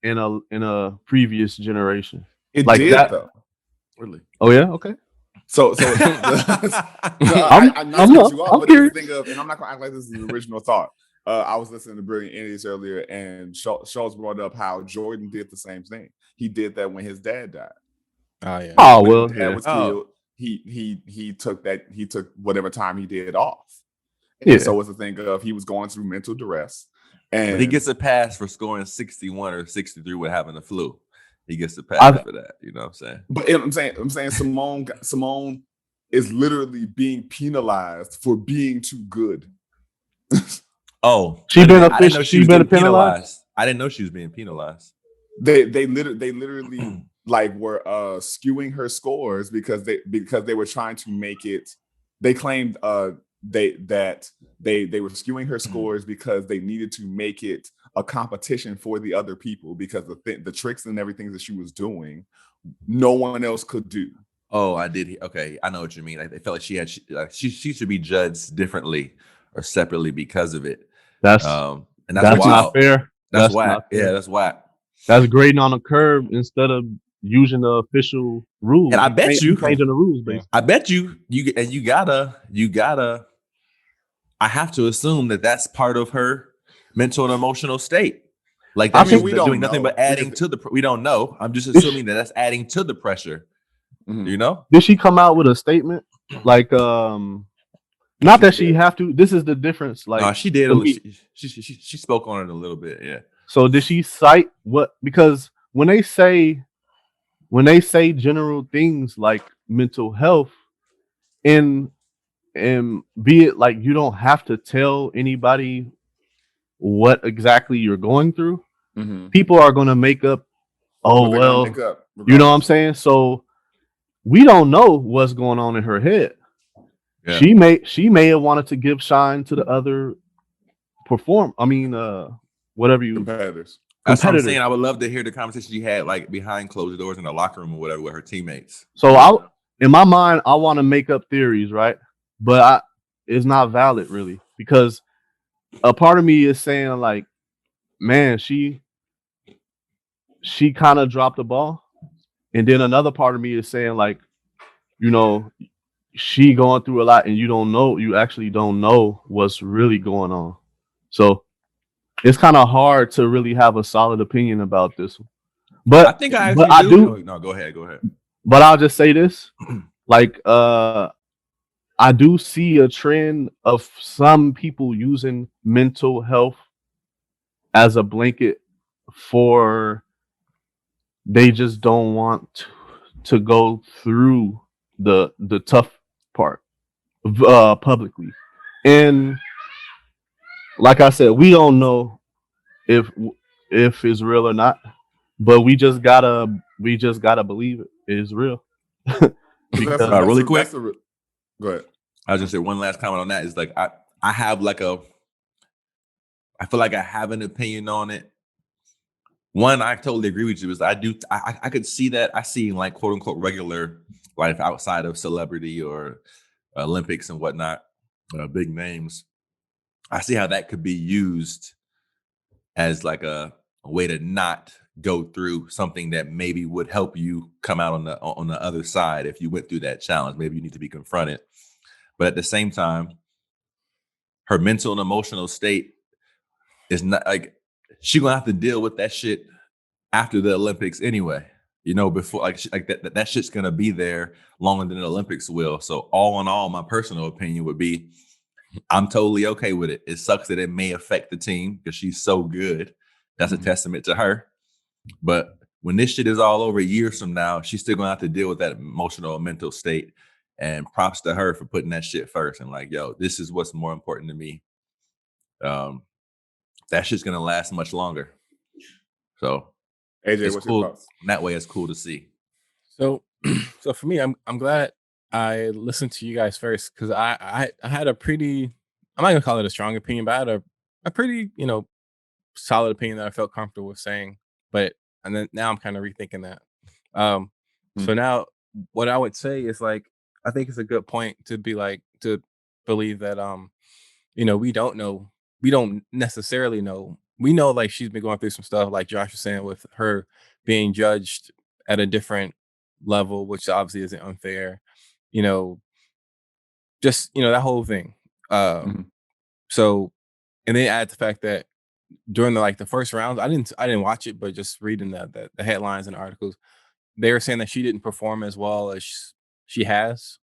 [SPEAKER 3] in a previous generation.
[SPEAKER 2] It
[SPEAKER 3] like
[SPEAKER 2] did
[SPEAKER 3] that
[SPEAKER 2] though. Really?
[SPEAKER 3] Oh yeah, okay.
[SPEAKER 2] So I'm curious. And I'm not gonna act like this is the original thought. I was listening to Brilliant Idiots earlier, and Schultz brought up how Jordan did the same thing. He did that when his dad died.
[SPEAKER 5] Oh yeah.
[SPEAKER 3] Oh
[SPEAKER 2] when
[SPEAKER 3] well,
[SPEAKER 2] his dad was killed. He took whatever time he did off. And so it's a thing of he was going through mental duress. And
[SPEAKER 4] he gets a pass for scoring 61 or 63 with having the flu. He gets a pass for that. You know what I'm saying?
[SPEAKER 2] But I'm saying Simone is literally being penalized for being too good.
[SPEAKER 4] Oh,
[SPEAKER 3] she been penalized.
[SPEAKER 4] I didn't know she was being penalized.
[SPEAKER 2] They literally like were skewing her scores because they were trying to make it. They claimed they were skewing her scores because they needed to make it a competition for the other people, because the tricks and everything that she was doing, no one else could do.
[SPEAKER 4] Oh, I did. Okay, I know what you mean. I felt like she should be judged differently or separately because of it.
[SPEAKER 3] That's not fair.
[SPEAKER 4] That's whack. Yeah, that's whack.
[SPEAKER 3] That's grading on a curve instead of using the official rules.
[SPEAKER 4] And I bet you
[SPEAKER 3] changing the rules, basically.
[SPEAKER 4] I bet you gotta. I have to assume that that's part of her mental and emotional state. Like that's we doing nothing but adding to the. We don't know. I'm just assuming that that's adding to the pressure. Mm-hmm.
[SPEAKER 3] Did she come out with a statement? Like, not that she have to. This is the difference. Like,
[SPEAKER 4] no, she did. She spoke on it a little bit. Yeah.
[SPEAKER 3] So did she cite what? Because when they say general things like mental health, and be it like you don't have to tell anybody what exactly you're going through. Mm-hmm. People are going to make up. Oh well, you know what I'm saying. So we don't know what's going on in her head. Yeah. She may have wanted to give shine to the other whatever you
[SPEAKER 2] competitors.
[SPEAKER 4] That's what I'm saying. I would love to hear the conversation you had like behind closed doors in the locker room or whatever with her teammates.
[SPEAKER 3] So in my mind, I want to make up theories, right? But it's not valid really, because a part of me is saying like, man, she kind of dropped the ball. And then another part of me is saying like, she going through a lot, and you actually don't know what's really going on. So it's kind of hard to really have a solid opinion about this one.
[SPEAKER 4] I think I actually
[SPEAKER 3] I
[SPEAKER 4] do. No, go ahead.
[SPEAKER 3] But I'll just say this, like I do see a trend of some people using mental health as a blanket for they just don't want to go through the tough part publicly. And like I said, we don't know if it's real or not, but we just gotta believe it is real. Because
[SPEAKER 4] really quick,
[SPEAKER 2] go ahead.
[SPEAKER 4] I was just say one last comment on that is like I have like I feel like I have an opinion on it. One, I totally agree with you. Is I could see that. I see like quote unquote regular life outside of celebrity or Olympics and whatnot, big names. I see how that could be used as like a way to not go through something that maybe would help you come out on the other side if you went through that challenge. Maybe you need to be confronted, but at the same time, her mental and emotional state is not like she gonna have to deal with that shit after the Olympics anyway. You know, before like that shit's gonna be there longer than the Olympics will. So all in all, my personal opinion would be, I'm totally okay with it. It sucks that it may affect the team because she's so good. That's a testament to her. But when this shit is all over years from now, she's still gonna have to deal with that emotional and mental state. And props to her for putting that shit first and like, yo, this is what's more important to me. That shit's gonna last much longer. So
[SPEAKER 2] AJ, what's
[SPEAKER 4] cool.
[SPEAKER 2] Your thoughts?
[SPEAKER 4] That way, it's cool to see.
[SPEAKER 5] So for me, I'm glad I listened to you guys first because I had a pretty, I'm not gonna call it a strong opinion, but I had a pretty solid opinion that I felt comfortable with saying. But and then now I'm kind of rethinking that. So now what I would say is like I think it's a good point to be like to believe that we don't necessarily know. We know like she's been going through some stuff like Josh was saying with her being judged at a different level, which obviously isn't unfair. Just that whole thing. So and then add the fact that during the first rounds, I didn't watch it, but just reading the headlines and articles, they were saying that she didn't perform as well as she has.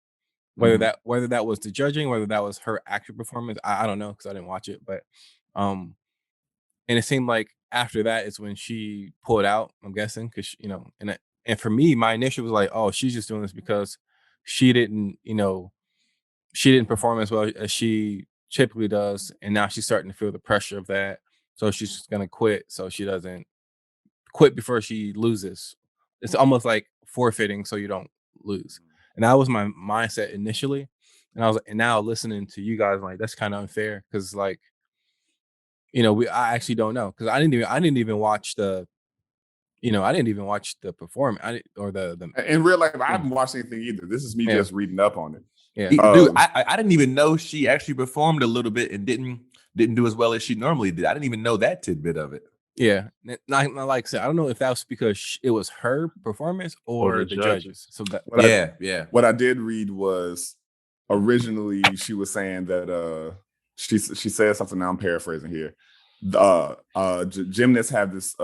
[SPEAKER 5] Whether that was the judging, whether that was her actual performance, I don't know because I didn't watch it. But and it seemed like after that is when she pulled out. I'm guessing because and for me, my initial was like, oh, she's just doing this because she didn't perform as well as she typically does, and now she's starting to feel the pressure of that. So she's just gonna quit so she doesn't quit before she loses. It's almost like forfeiting so you don't lose. And that was my mindset initially. And now listening to you guys, like that's kind of unfair because like, I actually don't know because I didn't even watch the performance or the
[SPEAKER 2] in real life. I haven't watched anything either. This is me just reading up on it.
[SPEAKER 5] Yeah,
[SPEAKER 4] dude, I didn't even know she actually performed a little bit and didn't do as well as she normally did. I didn't even know that tidbit of it.
[SPEAKER 5] Yeah, not like I said, I don't know if that was because it was her performance or the judges. So that
[SPEAKER 2] What I did read was originally she was saying that she said something. Now I'm paraphrasing here. Gymnasts have this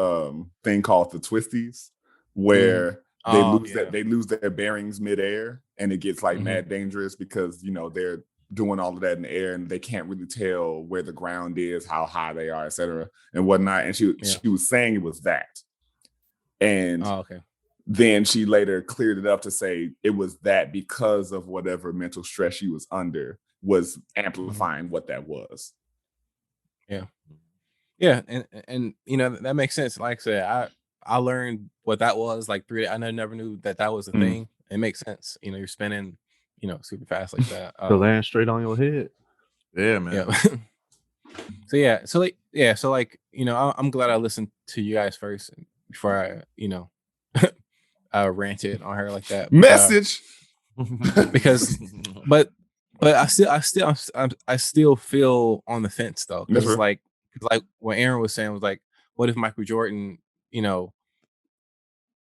[SPEAKER 2] thing called the twisties, where they lose their bearings midair, and it gets like mad dangerous because they're doing all of that in the air and they can't really tell where the ground is, how high they are, etc. and whatnot. And she was saying it was that. And then she later cleared it up to say it was that because of whatever mental stress she was under was amplifying what that was.
[SPEAKER 5] Yeah. Yeah. And that makes sense. Like I said, I learned what that was like I never knew that was a thing. It makes sense. You're spinning super fast like that.
[SPEAKER 3] To land straight on your head.
[SPEAKER 4] Yeah, man.
[SPEAKER 5] Yeah. So I'm glad I listened to you guys first before I ranted on her like that.
[SPEAKER 2] Message.
[SPEAKER 5] Because but I still feel on the fence though. Because like what Aaron was saying was like, what if Michael Jordan,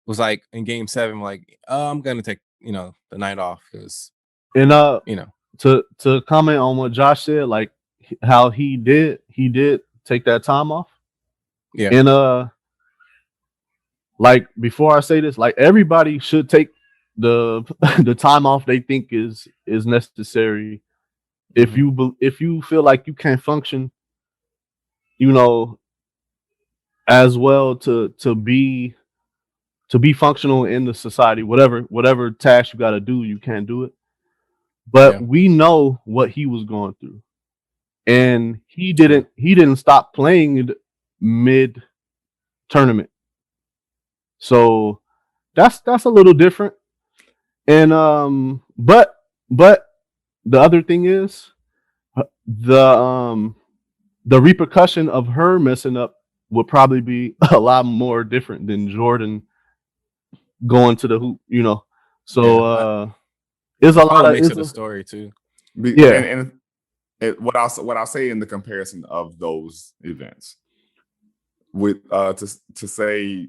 [SPEAKER 5] was like in game 7, like, oh, I'm gonna take, the night off because
[SPEAKER 3] And
[SPEAKER 5] you know.
[SPEAKER 3] to comment on what Josh said, like how he did take that time off.
[SPEAKER 5] Yeah.
[SPEAKER 3] And like before I say this, like everybody should take the the time off they think is necessary. If you feel like you can't function, you know, as well to be functional in the society, whatever task you got to do, you can't do it. But we know what he was going through, and he didn't stop playing it mid tournament. So that's a little different. And but the other thing is the repercussion of her messing up would probably be a lot more different than Jordan going to the hoop, you know. So it's a lot of
[SPEAKER 5] makes it a story too.
[SPEAKER 2] And what I'll say in the comparison of those events with to say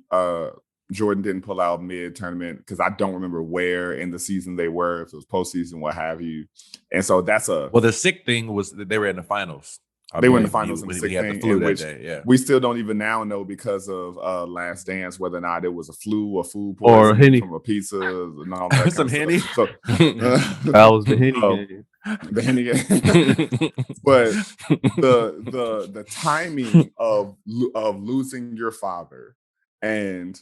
[SPEAKER 2] Jordan didn't pull out mid tournament because I don't remember where in the season they were, if it was postseason, what have you. And so that's
[SPEAKER 4] the sick thing was that they were in the finals.
[SPEAKER 2] They were in the finals, and
[SPEAKER 4] we had the flu that day. Yeah,
[SPEAKER 2] we still don't even now know because of Last Dance whether or not it was a flu or food
[SPEAKER 3] or
[SPEAKER 2] poisoning from a pizza and all that.
[SPEAKER 4] Some Henny.
[SPEAKER 2] So,
[SPEAKER 3] that was the Henny game.
[SPEAKER 2] The Henny game. But the timing of losing your father and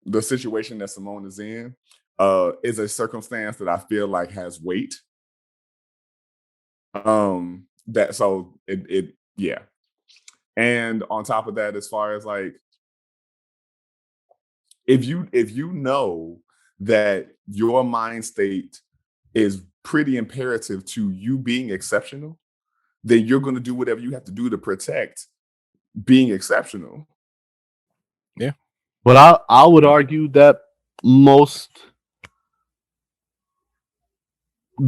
[SPEAKER 2] the situation that Simone is in is a circumstance that I feel like has weight. That so it yeah. And on top of that, as far as like if you know that your mind state is pretty imperative to you being exceptional, then you're going to do whatever you have to do to protect being exceptional.
[SPEAKER 3] Yeah. But I would argue that most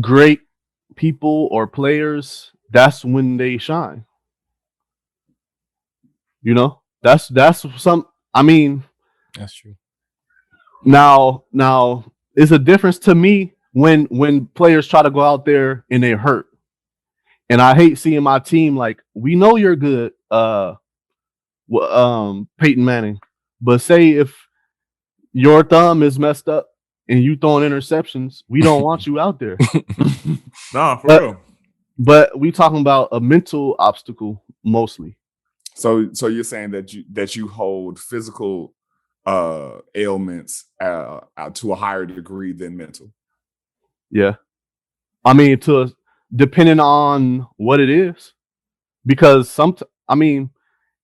[SPEAKER 3] great people or players, that's when they shine. You know, that's some. I mean,
[SPEAKER 5] that's true.
[SPEAKER 3] Now, it's a difference to me when players try to go out there and they hurt, and I hate seeing my team like, we know you're good, Peyton Manning, but say if your thumb is messed up and you throwing interceptions, we don't want you out there.
[SPEAKER 4] No, for real.
[SPEAKER 3] But we talking about a mental obstacle mostly.
[SPEAKER 2] So you're saying that you hold physical ailments to a higher degree than mental.
[SPEAKER 3] Yeah, I mean, depending on what it is, because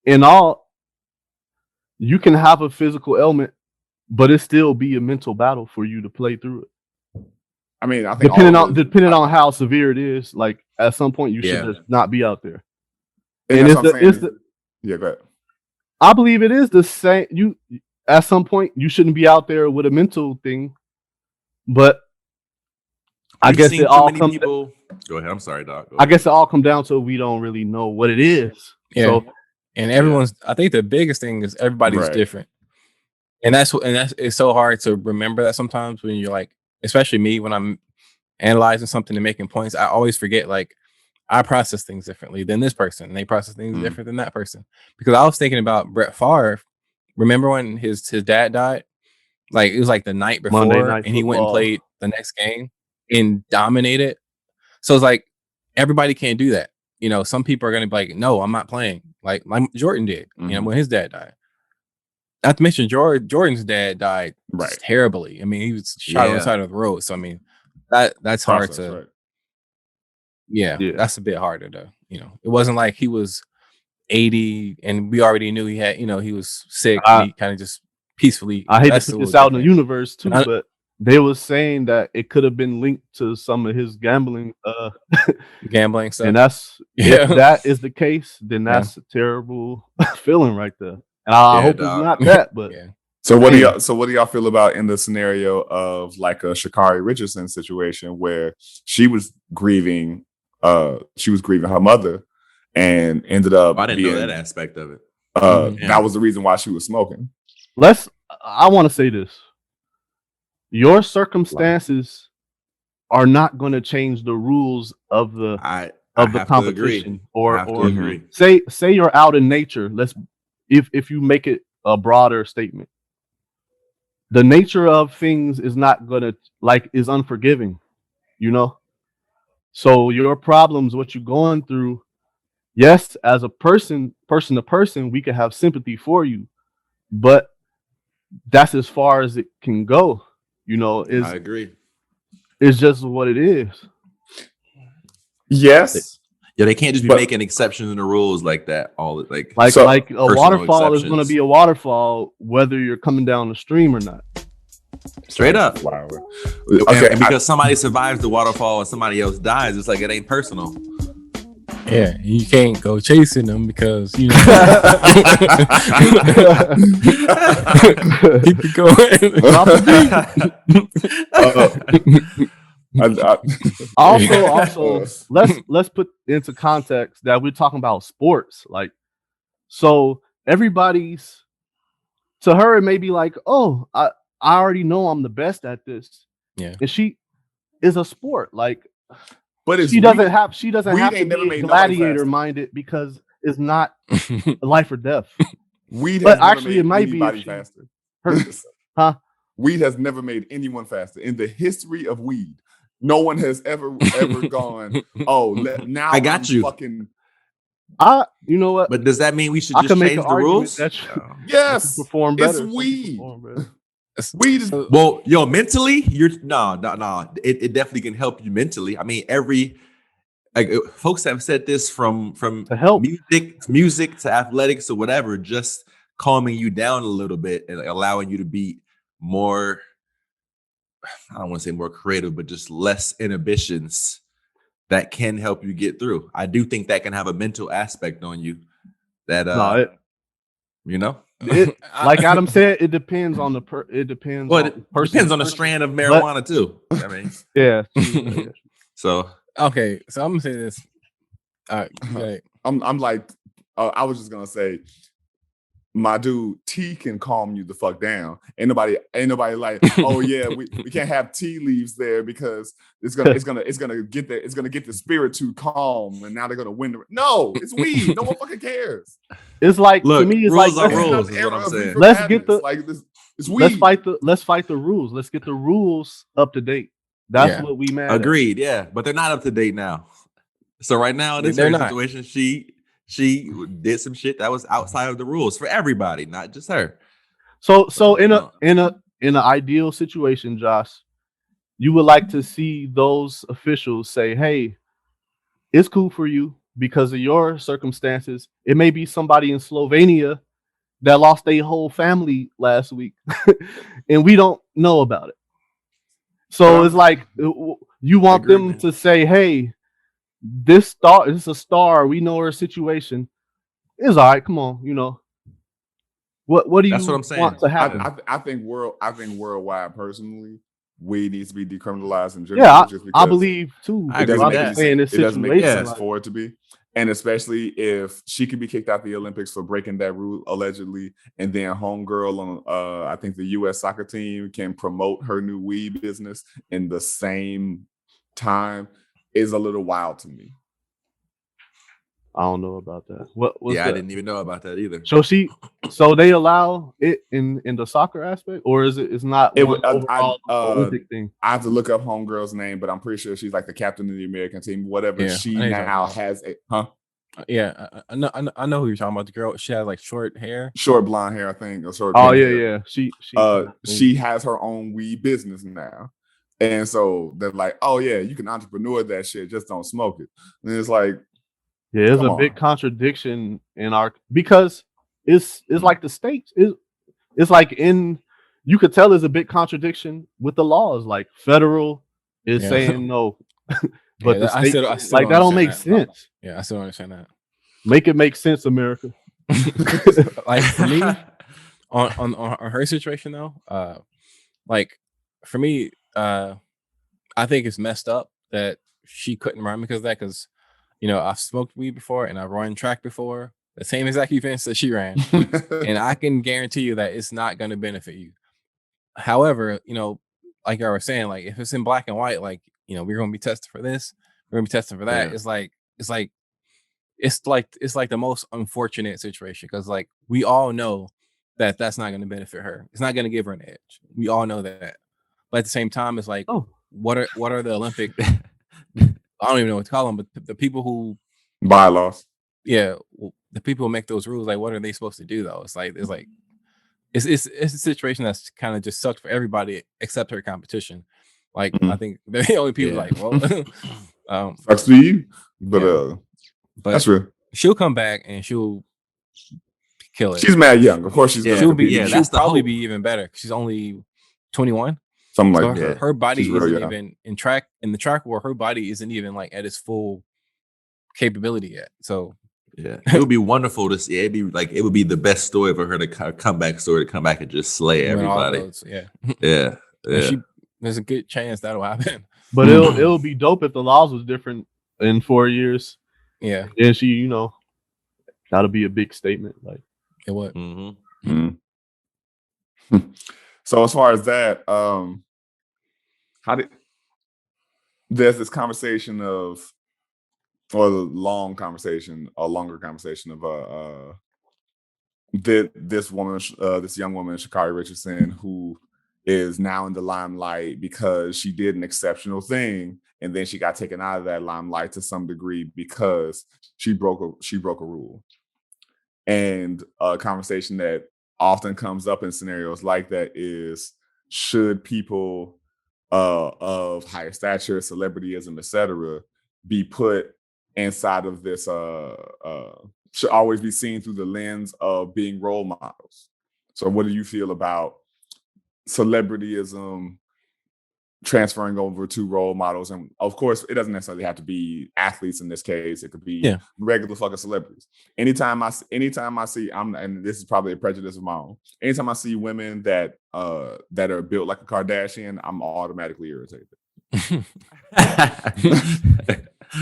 [SPEAKER 3] in all, you can have a physical ailment, but it still be a mental battle for you to play through it.
[SPEAKER 2] I mean, I think
[SPEAKER 3] depending on how severe it is, like at some point you should just not be out there.
[SPEAKER 2] And yeah, go ahead.
[SPEAKER 3] I believe it is the same. You at some point you shouldn't be out there with a mental thing, but I guess it all comes.
[SPEAKER 4] Go ahead. I'm sorry, Doc.
[SPEAKER 3] I guess it all comes down to we don't really know what it is.
[SPEAKER 5] Yeah.
[SPEAKER 3] So,
[SPEAKER 5] and everyone's. I think the biggest thing is everybody's different, and that's it's so hard to remember that sometimes when you're like, especially me when I'm analyzing something and making points, I always forget like I process things differently than this person, and they process things different than that person. Because I was thinking about Brett Favre. Remember when his dad died? Like it was like the night before, and he went and played the next game and dominated. So it's like everybody can't do that. You know, some people are going to be like, "No, I'm not playing." Like Jordan did. You know, when his dad died. Not to mention Jordan's dad died terribly. I mean, he was shot on the side of the road. So I mean, that's hard to.
[SPEAKER 2] Right.
[SPEAKER 5] Yeah, that's a bit harder though. You know, it wasn't like he was 80 and we already knew he had. You know, he was sick. And he kind of just peacefully.
[SPEAKER 3] I hate to put this out in the universe too, but they were saying that it could have been linked to some of his gambling
[SPEAKER 5] stuff.
[SPEAKER 3] And that's if that is the case, then that's a terrible feeling right there. And I hope it's not that, but
[SPEAKER 2] So what do y'all feel about in the scenario of like a Sha'Carri Richardson situation where she was grieving her mother and ended up
[SPEAKER 4] I didn't know that aspect of it.
[SPEAKER 2] That was the reason why she was smoking.
[SPEAKER 3] I want to say this. Your circumstances are not going to change the rules of the
[SPEAKER 4] I
[SPEAKER 3] the
[SPEAKER 4] have to agree.
[SPEAKER 3] competition.
[SPEAKER 4] I have to agree.
[SPEAKER 3] Say you're out in nature. If you make it a broader statement, the nature of things is not gonna is unforgiving, you know. So your problems, what you're going through, yes, as a person to person, we can have sympathy for you, but that's as far as it can go. You know,
[SPEAKER 4] I agree.
[SPEAKER 3] It's just what it is.
[SPEAKER 2] Yes.
[SPEAKER 4] Yeah, they can't just be making exceptions in the rules like that. Like
[SPEAKER 3] a waterfall is going to be a waterfall whether you're coming down the stream or not.
[SPEAKER 4] Straight up.
[SPEAKER 2] Wow.
[SPEAKER 4] Okay, and because somebody survives the waterfall and somebody else dies, it's like it ain't personal.
[SPEAKER 5] Yeah, you can't go chasing them because you know. Keep it
[SPEAKER 3] going. Also, let's put into context that we're talking about sports. Like, so everybody's, to her, it may be like, oh, I already know I'm the best at this.
[SPEAKER 5] Yeah,
[SPEAKER 3] and she is a sport. Like,
[SPEAKER 2] but
[SPEAKER 3] she doesn't have to be gladiator minded because it's not life or death.
[SPEAKER 2] Weed
[SPEAKER 3] but
[SPEAKER 2] has
[SPEAKER 3] actually, it might be
[SPEAKER 2] faster.
[SPEAKER 3] Huh?
[SPEAKER 2] Weed has never made anyone faster in the history of weed. No one has ever gone. Oh, now
[SPEAKER 4] I got you.
[SPEAKER 2] Fucking.
[SPEAKER 3] You know what?
[SPEAKER 4] But does that mean we should just change the rules?
[SPEAKER 2] Yes,
[SPEAKER 3] perform better.
[SPEAKER 2] It's weed. Weed is
[SPEAKER 4] well, mentally, you're no. It definitely can help you mentally. I mean, folks have said this from
[SPEAKER 3] to help
[SPEAKER 4] music to athletics or whatever, just calming you down a little bit and allowing you to be more, I don't want to say more creative, but just less inhibitions that can help you get through. I do think that can have a mental aspect on you that
[SPEAKER 3] like Adam said, it depends on the it depends.
[SPEAKER 4] Well, it depends on the strand of marijuana too. I mean,
[SPEAKER 3] yeah.
[SPEAKER 4] So
[SPEAKER 5] okay, so I'm gonna say this.
[SPEAKER 2] I'm like, I was just gonna say, my dude, tea can calm you the fuck down. Ain't nobody like, oh yeah, we can't have tea leaves there because it's gonna get the spirit too calm, and now they're gonna win. No, it's weed. No one fucking cares.
[SPEAKER 3] It's like,
[SPEAKER 4] look,
[SPEAKER 3] to me, it's
[SPEAKER 4] rules
[SPEAKER 3] like
[SPEAKER 4] are rules. Is what I'm saying.
[SPEAKER 3] Let's get the
[SPEAKER 2] it's weed.
[SPEAKER 3] Let's fight the rules. Let's get the rules up to date. That's what we mad.
[SPEAKER 4] Agreed. Yeah, but they're not up to date now. So right now in this situation, she did some shit that was outside of the rules for everybody, not just her.
[SPEAKER 3] So in an ideal situation, Josh, you would like to see those officials say, "Hey, it's cool for you because of your circumstances. It may be somebody in Slovenia that lost their whole family last week, and we don't know about it." So it's like you want them to say, "Hey, this is a star. We know her situation. It's all right. Come on, you know." What do you want to happen?
[SPEAKER 2] I think worldwide, personally, weed needs to be decriminalized in general.
[SPEAKER 3] Yeah, I believe too.
[SPEAKER 2] It doesn't make sense for it to be. And especially if she could be kicked out the Olympics for breaking that rule allegedly, and then homegirl on I think the U.S. soccer team can promote her new weed business in the same time is a little wild to me.
[SPEAKER 3] I don't know about that.
[SPEAKER 4] I didn't even know about that either.
[SPEAKER 3] So they allow it in the soccer aspect, or it's not? Olympic thing.
[SPEAKER 2] I have to look up homegirl's name, but I'm pretty sure she's like the captain of the American team. Whatever she now has
[SPEAKER 5] Yeah, I know who you're talking about. The girl, she has like short
[SPEAKER 2] blonde hair, I think. Or short.
[SPEAKER 3] Oh yeah.
[SPEAKER 2] She has her own weed business now, and so they're like, oh yeah, you can entrepreneur that shit, just don't smoke it. And it's like.
[SPEAKER 3] Yeah, there's a big contradiction in because it's like the states. It's like you could tell there's a big contradiction with the laws. Like federal is saying no, but the state, I still like that don't make sense.
[SPEAKER 5] Yeah, I still don't understand that.
[SPEAKER 3] Make it make sense, America.
[SPEAKER 5] Like for me, on her situation though, like for me, I think it's messed up that she couldn't run because of that. Because you know, I've smoked weed before and I've run track before, the same exact events that she ran. And I can guarantee you that it's not going to benefit you. However, you know, like I was saying, like if it's in black and white, like, we're gonna be tested for this, we're gonna be tested for that.
[SPEAKER 4] Yeah.
[SPEAKER 5] It's like the most unfortunate situation because like we all know that that's not going to benefit her. It's not going to give her an edge. We all know that. But at the same time, it's like, what are the Olympic? I don't even know what to call them, but the people who
[SPEAKER 2] bylaws.
[SPEAKER 5] Yeah, the people who make those rules, like, what are they supposed to do though? It's it's a situation that's kind of just sucked for everybody except her competition. Like I think they're the only people like, well,
[SPEAKER 2] sucks to you, but that's real.
[SPEAKER 5] She'll come back and she'll kill it.
[SPEAKER 2] She's mad young. Of course she's gonna
[SPEAKER 5] she'll be
[SPEAKER 2] compete.
[SPEAKER 5] she'll probably be even better. She's only 21.
[SPEAKER 2] Something
[SPEAKER 5] So
[SPEAKER 2] like that.
[SPEAKER 5] Her body
[SPEAKER 2] She's
[SPEAKER 5] isn't even in the track war, her body isn't even like at its full capability yet. So
[SPEAKER 4] yeah, it would be wonderful to see. It would be the best story for her to come back and just slay everybody. Yeah.
[SPEAKER 5] There's a good chance that'll happen.
[SPEAKER 3] But it'll be dope if the laws was different in 4 years.
[SPEAKER 5] Yeah.
[SPEAKER 3] And she, that'll be a big statement. Like
[SPEAKER 5] it would.
[SPEAKER 2] So as far as that, there's this conversation a longer conversation of this young woman, Sha'Carri Richardson, who is now in the limelight because she did an exceptional thing, and then she got taken out of that limelight to some degree because she broke a rule. And a conversation that often comes up in scenarios like that is, should people of higher stature, celebrityism, etc., be put inside of this should always be seen through the lens of being role models? So what do you feel about celebrityism transferring over to role models? And of course, it doesn't necessarily have to be athletes in this case. It could be regular fucking celebrities. Anytime I see, and this is probably a prejudice of my own, anytime I see women that are built like a Kardashian, I'm automatically irritated.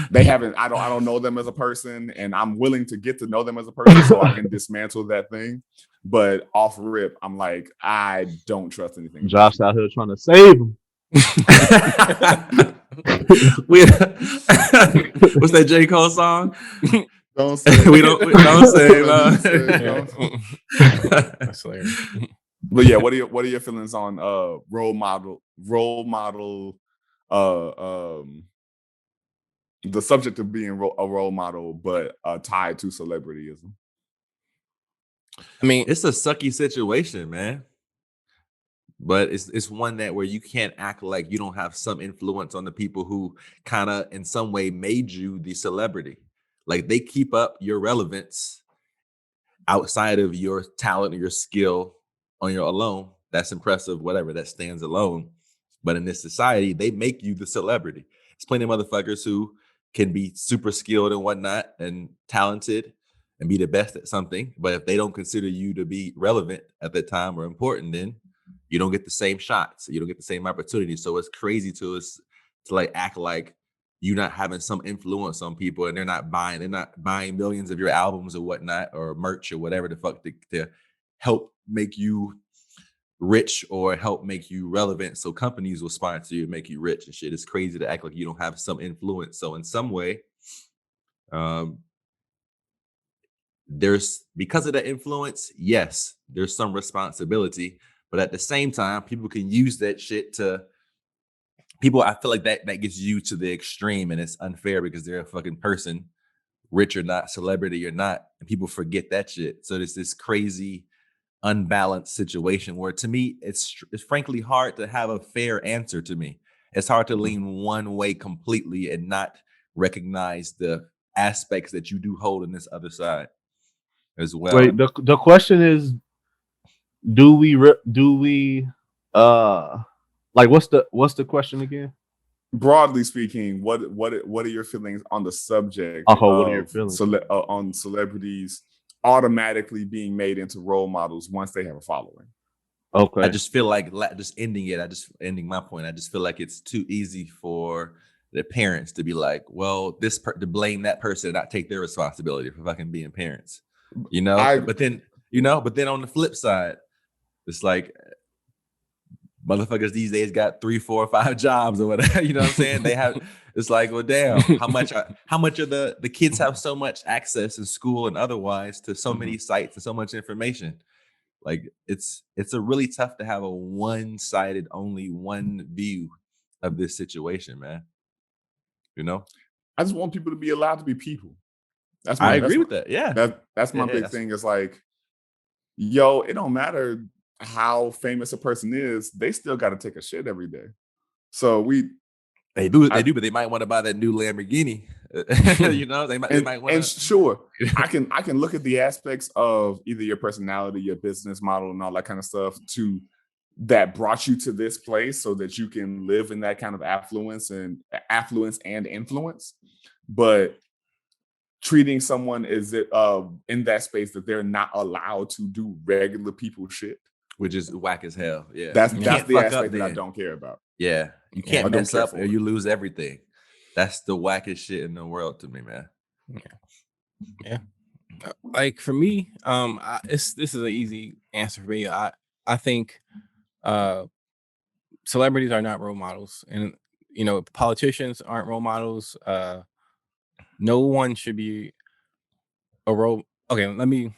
[SPEAKER 2] They haven't. I don't know them as a person, and I'm willing to get to know them as a person so I can dismantle that thing. But off rip, I'm like, I don't trust anything.
[SPEAKER 3] Josh out here trying to save him.
[SPEAKER 4] What's that J. Cole song?
[SPEAKER 2] Don't say
[SPEAKER 4] we don't save.
[SPEAKER 5] That's hilarious.
[SPEAKER 2] But yeah, what are your feelings on role model? The subject of being a role model, but tied to celebrityism.
[SPEAKER 5] I mean,
[SPEAKER 4] it's a sucky situation, man. But it's one that where you can't act like you don't have some influence on the people who kind of in some way made you the celebrity. Like they keep up your relevance outside of your talent or your skill on your alone. That's impressive, whatever, that stands alone. But in this society, they make you the celebrity. There's plenty of motherfuckers who can be super skilled and whatnot and talented and be the best at something. But if they don't consider you to be relevant at that time or important, then you don't get the same shots. You don't get the same opportunities. So it's crazy to us to like act like you not having some influence on people and they're not buying millions of your albums or whatnot or merch or whatever the fuck to help make you rich or help make you relevant. So companies will sponsor you and make you rich and shit. It's crazy to act like you don't have some influence. So in some way, there's, because of that influence, yes, there's some responsibility. But at the same time, people can use that shit to people. I feel like that gets you to the extreme, and it's unfair because they're a fucking person, rich or not, celebrity or not, and people forget that shit. So there's this crazy, unbalanced situation where, to me, it's frankly hard to have a fair answer. To me, it's hard to lean one way completely and not recognize the aspects that you do hold in this other side as well.
[SPEAKER 3] Wait, the question is, do we like what's the question again?
[SPEAKER 2] Broadly speaking, what are your feelings on the subject
[SPEAKER 3] what are your feelings
[SPEAKER 2] on celebrities automatically being made into role models once they have a following?
[SPEAKER 3] Okay,
[SPEAKER 4] I just feel like ending my point. I just feel like it's too easy for the parents to be like, well, to blame that person and not take their responsibility for fucking being parents, but then on the flip side, it's like motherfuckers these days got 3, 4, 5 jobs or whatever. You know what I'm saying? They have. It's like, well, damn, how much of the kids have so much access in school and otherwise to so many sites and so much information. Like it's a really tough to have a one-sided, only one view of this situation, man. You know,
[SPEAKER 2] I just want people to be allowed to be people.
[SPEAKER 4] I agree with that. Yeah,
[SPEAKER 2] that's my big thing. Is like, yo, it don't matter how famous a person is, they still got to take a shit every day. So
[SPEAKER 4] they do, but they might want to buy that new Lamborghini. You know, they might want to.
[SPEAKER 2] And sure, I can look at the aspects of either your personality, your business model, and all that kind of stuff that brought you to this place, so that you can live in that kind of affluence and influence. But treating someone as in that space that they're not allowed to do regular people shit,
[SPEAKER 4] which is whack as hell. Yeah,
[SPEAKER 2] that's the aspect that I don't care about.
[SPEAKER 4] Yeah, you can't mess up or you lose everything. That's the wackest shit in the world to me, man.
[SPEAKER 5] Yeah. Like for me, this is an easy answer for me. I think celebrities are not role models, and politicians aren't role models. No one should be a role. Okay, I'm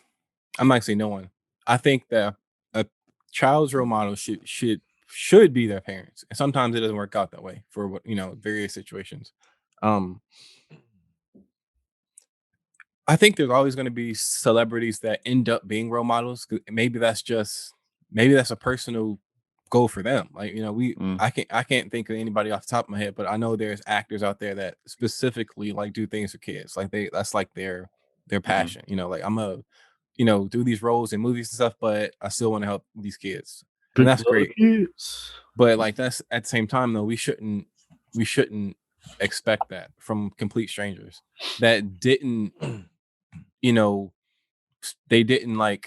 [SPEAKER 5] not saying no one. I think that a child's role model should be their parents, and sometimes it doesn't work out that way for various situations. I think there's always going to be celebrities that end up being role models. Maybe that's a personal goal for them. Like, I can't think of anybody off the top of my head, but I know there's actors out there that specifically like do things for kids. Like that's like their passion. Like I'm do these roles in movies and stuff, but I still want to help these kids. And that's great. But like that's at the same time though, we shouldn't expect that from complete strangers that didn't they didn't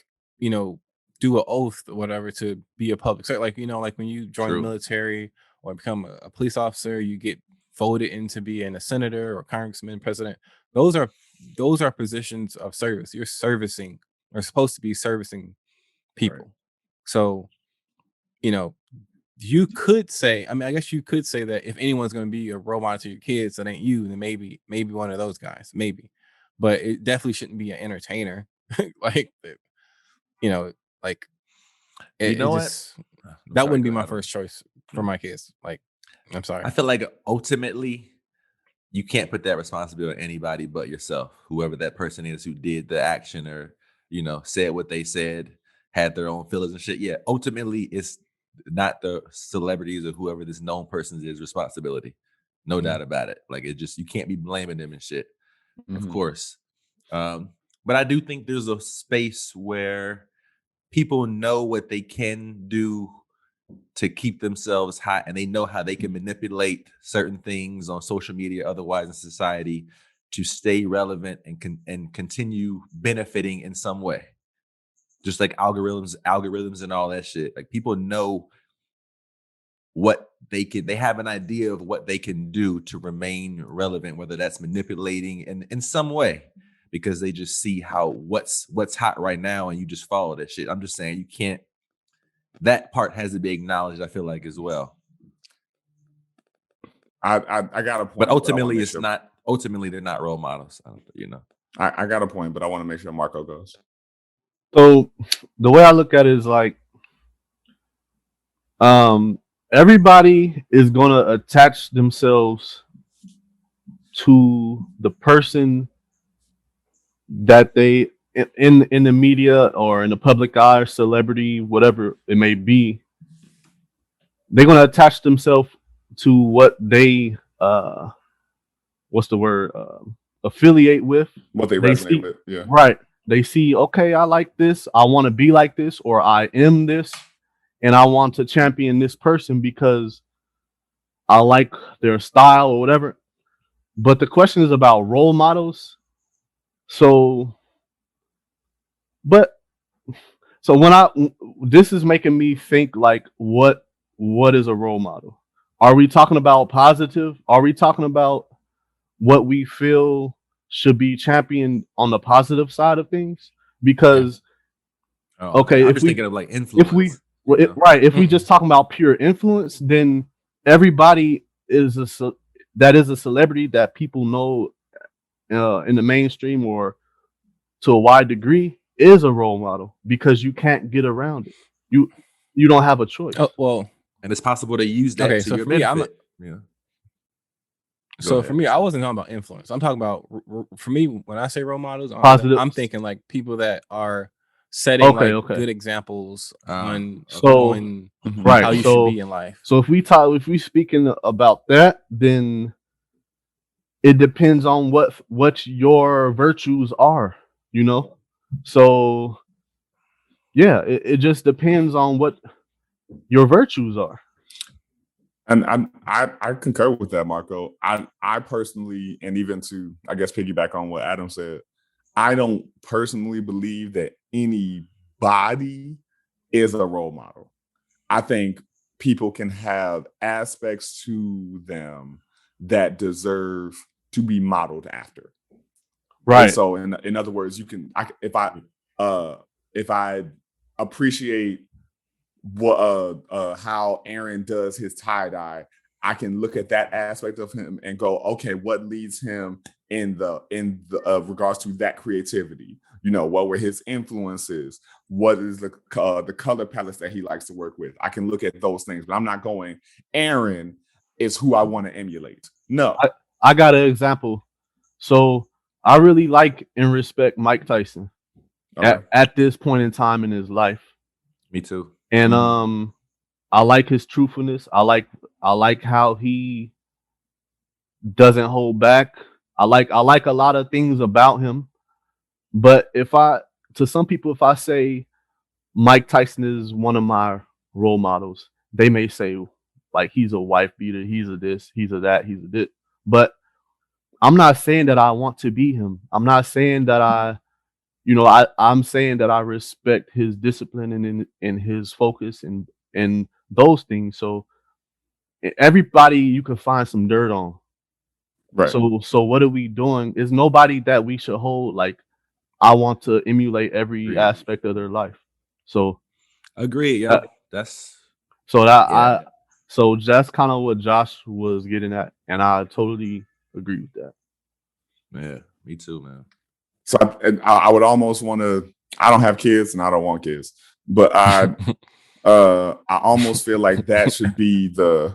[SPEAKER 5] do an oath or whatever to be a public servant. Like when you join the military or become a police officer, you get voted into being a senator or congressman, president. Those are positions of service. You're servicing or supposed to be servicing people. Right. So, you could say, I guess you could say that if anyone's going to be a role model to your kids that ain't you, then maybe one of those guys, maybe. But it definitely shouldn't be an entertainer. That wouldn't be my first choice for my kids. Like, I'm sorry.
[SPEAKER 4] I feel like ultimately you can't put that responsibility on anybody but yourself, whoever that person is who did the action or, said what they said, had their own feelings and shit. Yeah, ultimately it's not the celebrities or whoever this known person is responsibility. No doubt about it. Like you can't be blaming them and shit. Of course. But I do think there's a space where people know what they can do to keep themselves hot, and they know how they can manipulate certain things on social media, otherwise in society, to stay relevant and continue benefiting in some way. Just like algorithms and all that shit. Like people know what they have an idea of what they can do to remain relevant, whether that's manipulating in some way, because they just see what's hot right now and you just follow that shit. I'm just saying you can't, that part has to be acknowledged, I feel like, as well.
[SPEAKER 2] I got a point.
[SPEAKER 4] But ultimately ultimately they're not role models.
[SPEAKER 2] I got a point, but I want to make sure Marco goes.
[SPEAKER 3] So the way I look at it is like, everybody is going to attach themselves to the person that they in the media or in the public eye, or celebrity, whatever it may be. They're going to attach themselves to what they affiliate with,
[SPEAKER 2] what they resonate with. Yeah,
[SPEAKER 3] right. They see, okay, I like this, I want to be like this, or I am this, and I want to champion this person because I like their style or whatever. But the question is about role models. So this is making me think like, what is a role model? Are we talking about positive? Are we talking about what we feel should be championed on the positive side of things? Because
[SPEAKER 4] I'm just thinking of like influence.
[SPEAKER 3] Well, right. If we just talking about pure influence, then everybody is that is a celebrity that people know in the mainstream or to a wide degree is a role model because you can't get around it. You don't have a choice.
[SPEAKER 5] Oh, well,
[SPEAKER 4] and it's possible to use that to
[SPEAKER 5] so
[SPEAKER 4] your
[SPEAKER 5] for me,
[SPEAKER 4] benefit.
[SPEAKER 5] For me, I wasn't talking about influence. I'm talking about for me when I say role models,
[SPEAKER 3] Positive.
[SPEAKER 5] I'm thinking like people that are setting good examples on
[SPEAKER 3] right
[SPEAKER 5] how you should be in life.
[SPEAKER 3] So if we speaking about that, then it depends on what your virtues are, you know. So yeah, it just depends on what your virtues are.
[SPEAKER 2] And I concur with that, Marco. I personally, and even to, I guess, piggyback on what Adam said, I don't personally believe that anybody is a role model. I think people can have aspects to them that deserve to be modeled after.
[SPEAKER 3] Right.
[SPEAKER 2] And so in other words, if I appreciate what how Aaron does his tie-dye, I can look at that aspect of him and go, okay, what leads him in the regards to that creativity? You know, what were his influences? What is the color palettes that he likes to work with? I can look at those things, but I'm not going, Aaron is who I want to emulate. No.
[SPEAKER 3] I got an example. So I really like and respect Mike Tyson at this point in time in his life.
[SPEAKER 4] Me too.
[SPEAKER 3] And I like his truthfulness. I like how he doesn't hold back. I like a lot of things about him. But to some people, if I say Mike Tyson is one of my role models, they may say like he's a wife beater, he's a this, he's a that, he's a this. But I'm not saying that I want to be him. I'm not saying that I'm saying that I respect his discipline and his focus and those things. So everybody you can find some dirt on.
[SPEAKER 2] Right.
[SPEAKER 3] So what are we doing? Is nobody that we should hold like I want to emulate every aspect of their life. So
[SPEAKER 4] agree. Yeah.
[SPEAKER 3] So that's kind of what Josh was getting at, and I totally agree with that.
[SPEAKER 4] Yeah, me too, man.
[SPEAKER 2] So I would almost want to. I don't have kids, and I don't want kids, but I almost feel like that should be the.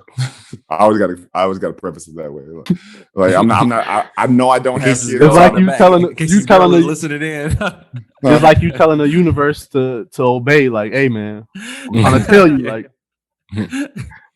[SPEAKER 2] I always got to preface it that way. Like I'm not. I know I don't have kids.
[SPEAKER 3] It's like you telling the
[SPEAKER 4] listening in.
[SPEAKER 3] It's like you telling the universe to obey. Like, hey man, I'm trying to tell you, like,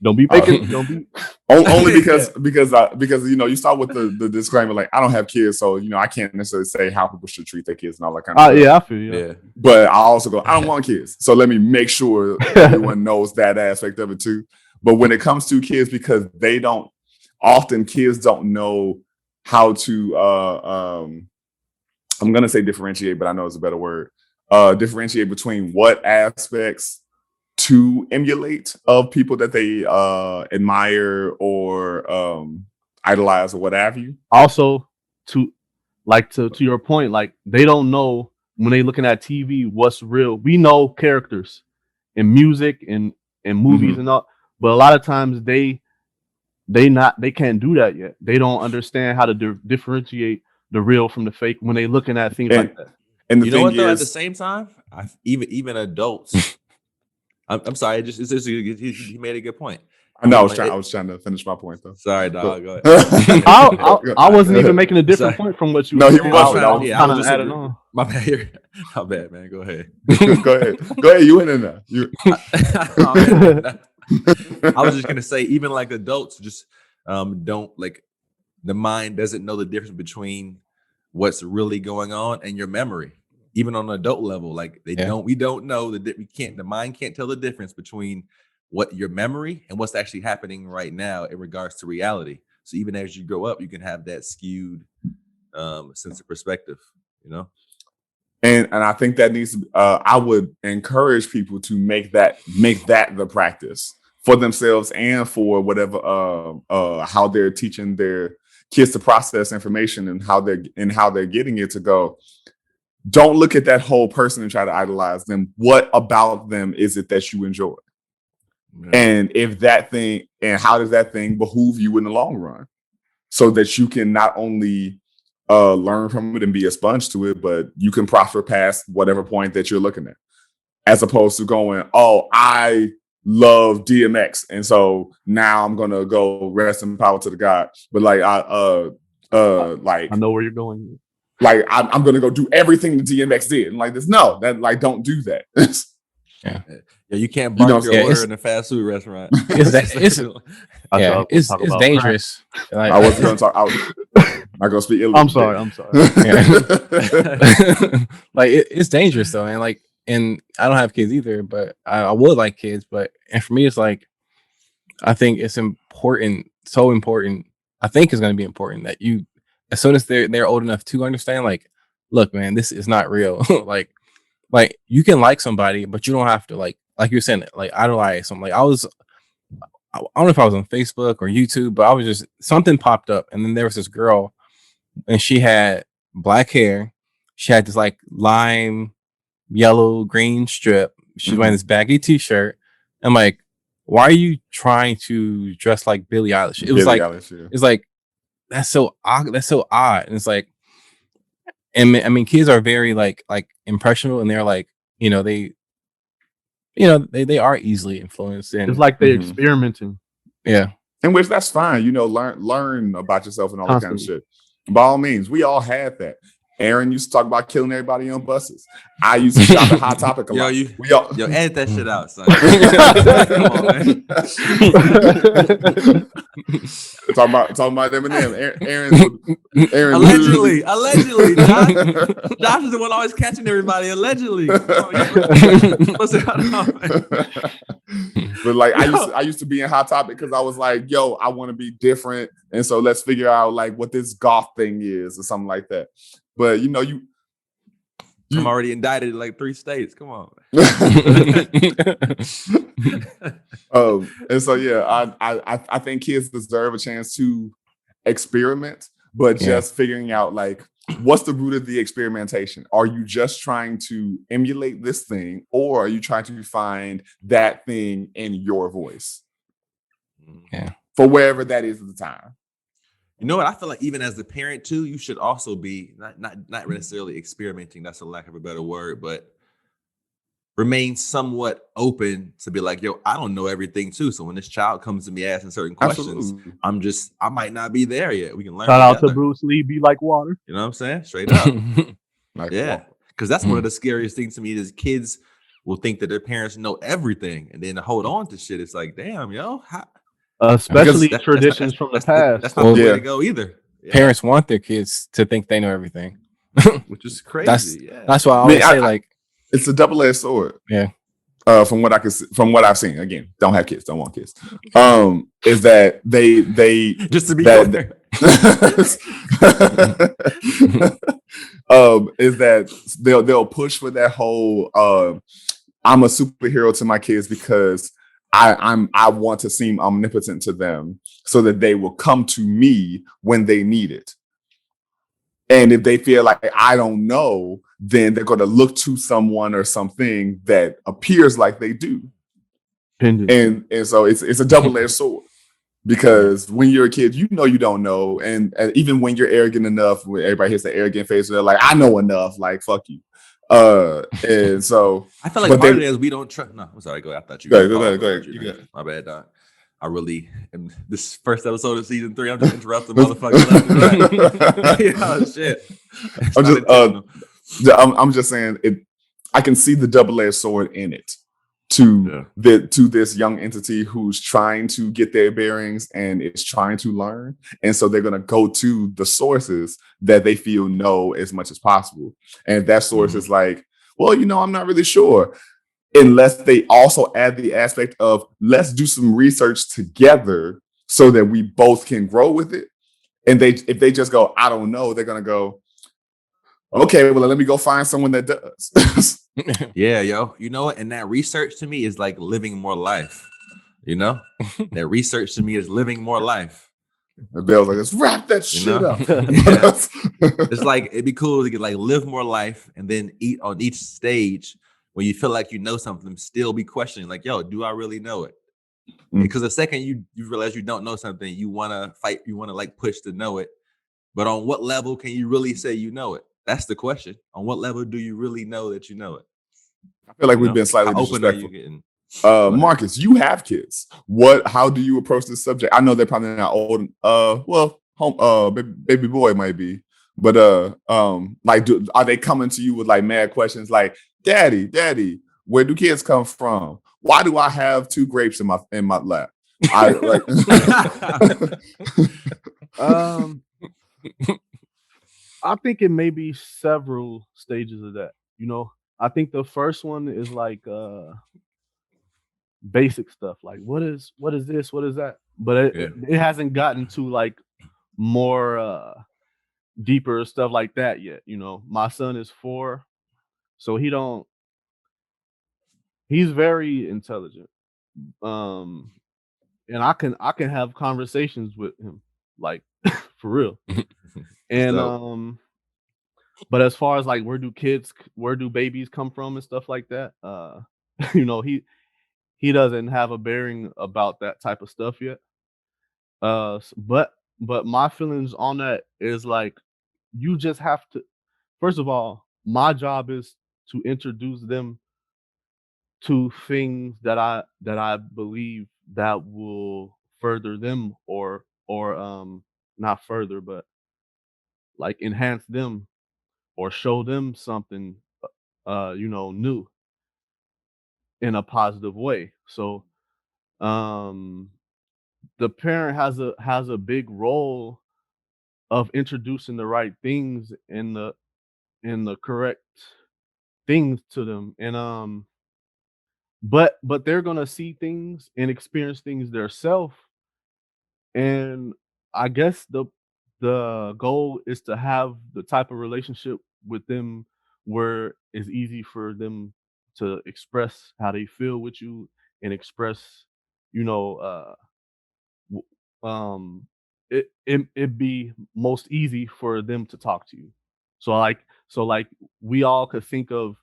[SPEAKER 3] don't be making. Don't be.
[SPEAKER 2] Only because you start with the disclaimer like I don't have kids, so I can't necessarily say how people should treat their kids and all that kind of stuff.
[SPEAKER 3] Yeah, I feel you.
[SPEAKER 2] Yeah. But I also go, I don't want kids, so let me make sure everyone knows that aspect of it too. But when it comes to kids, because kids don't know how to I'm gonna say differentiate, but I know it's a better word. Differentiate between what aspects to emulate of people that they admire or idolize or what have you.
[SPEAKER 3] Also, to your point, like they don't know when they looking at TV what's real. We know characters in music and movies and all, but a lot of times they can't do that yet. They don't understand how to differentiate the real from the fake when they looking at things like that.
[SPEAKER 2] And the
[SPEAKER 4] you know what though? At the same time, even adults. I'm sorry. He made a good point.
[SPEAKER 2] I know. I was trying to finish my point though.
[SPEAKER 4] Sorry, dog. Go ahead.
[SPEAKER 3] I wasn't even making a different point from what you.
[SPEAKER 2] No, he
[SPEAKER 3] wasn't.
[SPEAKER 2] I
[SPEAKER 3] was just adding on.
[SPEAKER 4] My bad. My bad, man. Go ahead.
[SPEAKER 2] Go ahead. You in there?
[SPEAKER 4] I was just gonna say, even like adults, just don't like the mind doesn't know the difference between what's really going on and your memory. Even on an adult level, like we don't know that the mind can't tell the difference between what your memory and what's actually happening right now in regards to reality. So even as you grow up, you can have that skewed sense of perspective,
[SPEAKER 2] And I think that needs to. I would encourage people to make that the practice for themselves and for whatever how they're teaching their kids to process information and how they're getting it to go. Don't look at that whole person and try to idolize them. What about them is it that you enjoy? And if that thing, and how does that thing behoove you in the long run, so that you can not only learn from it and be a sponge to it, but you can prosper past whatever point that you're looking at, as opposed to going, oh, I love DMX, and so now I'm gonna go rest in power to the God. But like I
[SPEAKER 3] know where you're going.
[SPEAKER 2] Like I'm gonna go do everything the DMX did, and like this, no, that like don't do that.
[SPEAKER 4] Yeah, you can't bark your order in a fast food restaurant.
[SPEAKER 5] It's dangerous. Like,
[SPEAKER 2] I wasn't gonna talk. I'm gonna speak ill.
[SPEAKER 3] I'm sorry.
[SPEAKER 5] Like it's dangerous though, and like, and I don't have kids either, but I would like kids. But and for me, it's like I think it's important, so important. I think it's going to be important that you, as soon as they're old enough to understand, like, look, man, this is not real. like you can like somebody, but you don't have to like you're saying, like idolize something. Like I don't know if I was on Facebook or YouTube, but I was just, something popped up, and then there was this girl, and she had black hair. She had this like lime yellow green strip. She's wearing this baggy t-shirt. I'm like, why are you trying to dress like Billie Eilish? It was it's like that's so odd. That's so odd. And it's like, and I mean, kids are very like impressionable, and they're like, they are easily influenced. And
[SPEAKER 3] it's like they're experimenting.
[SPEAKER 5] Yeah.
[SPEAKER 2] In which that's fine. Learn about yourself and all that kind of shit. By all means, we all had that. Aaron used to talk about killing everybody on buses. I used to shop at Hot Topic a lot.
[SPEAKER 4] Yo, edit that shit out, son. Come on, man.
[SPEAKER 2] talking about Eminem. Aaron
[SPEAKER 4] allegedly. Josh is the one always catching everybody. Allegedly.
[SPEAKER 2] But like I used to be in Hot Topic because I was like, yo, I want to be different, and so let's figure out like what this goth thing is or something like that. But
[SPEAKER 4] I'm already indicted in like 3 states. Come on.
[SPEAKER 2] And so yeah, I think kids deserve a chance to experiment, but just figuring out like what's the root of the experimentation. Are you just trying to emulate this thing, or are you trying to find that thing in your voice?
[SPEAKER 5] Yeah.
[SPEAKER 2] For wherever that is at the time.
[SPEAKER 4] You know what? I feel like even as the parent too, you should also be not necessarily experimenting. That's a lack of a better word, but remain somewhat open to be like, yo, I don't know everything too. So when this child comes to me asking certain questions,
[SPEAKER 2] absolutely.
[SPEAKER 4] I might not be there yet. We can learn.
[SPEAKER 3] Shout out to Bruce Lee. Be like water.
[SPEAKER 4] You know what I'm saying? Straight up.
[SPEAKER 2] Like,
[SPEAKER 4] yeah, because that's one of the scariest things to me is kids will think that their parents know everything, and then to hold on to shit. It's like, damn, yo.
[SPEAKER 3] Especially traditions from the past.
[SPEAKER 4] That's not the way to go either. Yeah.
[SPEAKER 5] Parents want their kids to think they know everything,
[SPEAKER 4] which is crazy.
[SPEAKER 5] That's why I always say like
[SPEAKER 2] it's a double-edged sword.
[SPEAKER 5] Yeah.
[SPEAKER 2] From what I've seen, again, don't have kids, don't want kids. Is that they
[SPEAKER 4] just to be
[SPEAKER 2] there. Is that they'll push for that whole I'm a superhero to my kids because I want to seem omnipotent to them so that they will come to me when they need it. And if they feel like I don't know, then they're going to look to someone or something that appears like they do. And so it's a double-edged sword, because when you're a kid, you don't know. And even when you're arrogant enough, when everybody hits the arrogant face, they're like, I know enough, like, fuck you. And so
[SPEAKER 4] I feel like part of it is we don't trust. No, I'm sorry. Go ahead. I thought you
[SPEAKER 2] go ahead. You got it.
[SPEAKER 4] My bad, Doc. I really am. This first episode of season 3, I'm just interrupting motherfuckers. Oh shit!
[SPEAKER 2] I'm just saying it. I can see the double-edged sword in it to this young entity who's trying to get their bearings and is trying to learn, and so they're going to go to the sources that they feel know as much as possible. And if that source is like, well, I'm not really sure, unless they also add the aspect of let's do some research together so that we both can grow with it. And if they just go, I don't know, they're going to go, okay, well, let me go find someone that does.
[SPEAKER 4] Yeah, yo. You know what? And that research to me is like living more life. That research to me is living more life.
[SPEAKER 2] And Bill's like, let's wrap that shit up.
[SPEAKER 4] It's like, it'd be cool to get like live more life, and then eat on each stage when you feel like you know something, still be questioning like, yo, do I really know it? Because the second you realize you don't know something, you want to fight, you want to like push to know it. But on what level can you really say you know it? That's the question. On what level do you really know that you know it?
[SPEAKER 2] I feel like we've been slightly
[SPEAKER 4] How open are
[SPEAKER 2] disrespectul.
[SPEAKER 4] you getting?
[SPEAKER 2] Marcus, you have kids. How do you approach this subject? I know they're probably not old. Baby boy might be, but are they coming to you with like mad questions like, Daddy, where do kids come from? Why do I have 2 grapes in my lap? I like.
[SPEAKER 3] I think it may be several stages of that. I think the first one is like basic stuff, like what is this, what is that, but it hasn't gotten to like more deeper stuff like that yet. My son is 4, so he's very intelligent, and I can have conversations with him, like for real. And but as far as like where do babies come from and stuff like that, he doesn't have a bearing about that type of stuff yet. But my feelings on that is like, you just have to, first of all, my job is to introduce them to things that I believe that will further them, or not further, but like enhance them or show them something new in a positive way. So the parent has a big role of introducing the right things and the correct things to them. And but they're gonna see things and experience things themselves. And I guess the goal is to have the type of relationship with them where it's easy for them to express how they feel with you, and express, you know, it be most easy for them to talk to you. So like we all could think of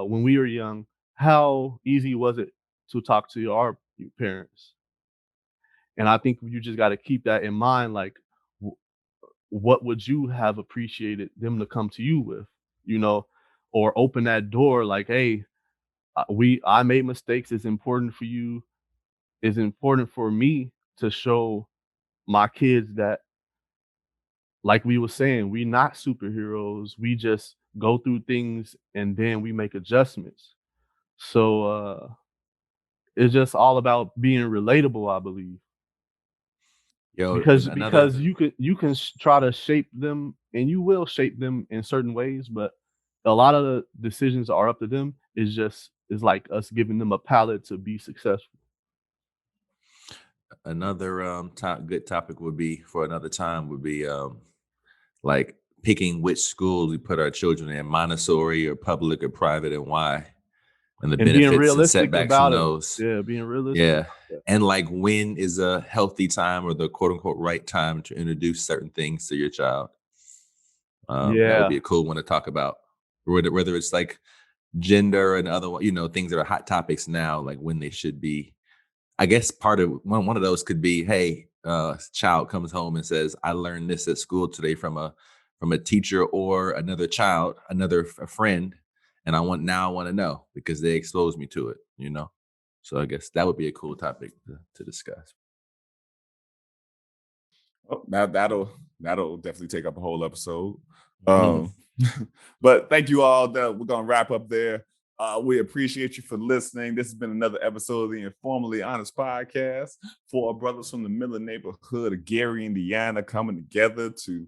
[SPEAKER 3] when we were young, how easy was it to talk to our parents? And I think you just got to keep that in mind. Like, what would you have appreciated them to come to you with, or open that door? Like, hey, I made mistakes. It's important for you. It's important for me to show my kids that, like we were saying, we not superheroes. We just go through things and then we make adjustments. So it's just all about being relatable, I believe. Because you can try to shape them, and you will shape them in certain ways, but a lot of the decisions are up to them. Is like us giving them a palette to be successful.
[SPEAKER 4] Another good topic would be for another time would be like picking which schools we put our children in, Montessori or public or private, and why, and the benefits and setbacks from those.
[SPEAKER 3] Yeah, being realistic.
[SPEAKER 4] Yeah. And like, when is a healthy time or the quote unquote right time to introduce certain things to your child? That would be a cool one to talk about. Whether it's like gender and other, things that are hot topics now, like when they should be. I guess part of one of those could be, hey, child comes home and says, I learned this at school today from a teacher or another child, a friend, and I want to know because they exposed me to it, So I guess that would be a cool topic to discuss.
[SPEAKER 2] Oh, that'll definitely take up a whole episode. But thank you all. We're gonna wrap up there. We appreciate you for listening. This has been another episode of the InforMILLy Honest Podcast. 4 brothers from the Miller neighborhood of Gary, Indiana, coming together to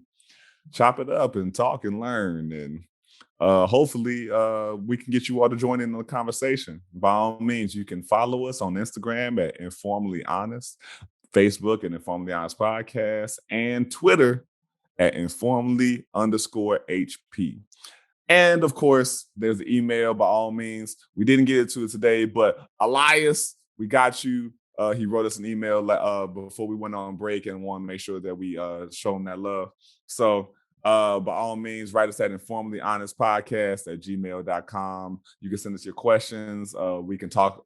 [SPEAKER 2] chop it up and talk and learn. And hopefully we can get you all to join in the conversation. By all means, you can follow us on Instagram at InforMILLy Honest, Facebook and InforMILLy Honest Podcast, and Twitter at InforMILLy_HP. And of course, there's the email. By all means, we didn't get into it today, but Elias, we got you. He wrote us an email before we went on break, and want to make sure that we show him that love. So By all means, write us at informally.honest.podcast@gmail.com. You can send us your questions. We can talk.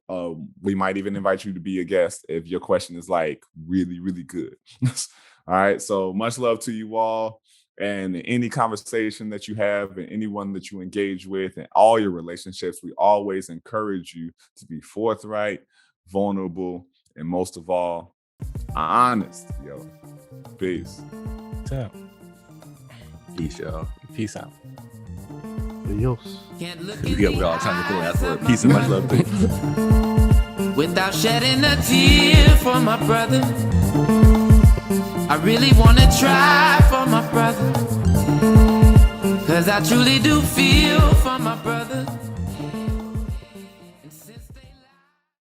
[SPEAKER 2] We might even invite you to be a guest if your question is like really, really good. All right. So much love to you all. And any conversation that you have and anyone that you engage with and all your relationships, we always encourage you to be forthright, vulnerable, and most of all, honest. Yo, peace.
[SPEAKER 5] What's up?
[SPEAKER 4] Peace, y'all.
[SPEAKER 5] Peace out.
[SPEAKER 3] Adios.
[SPEAKER 1] Can't look
[SPEAKER 4] We
[SPEAKER 1] in
[SPEAKER 4] got
[SPEAKER 1] the
[SPEAKER 4] all time to go
[SPEAKER 1] eyes
[SPEAKER 4] after
[SPEAKER 1] of
[SPEAKER 4] it. Peace and much love to you.
[SPEAKER 1] without shedding a tear for my brother. I really wanna try for my brother, 'cause I truly do feel for my brother.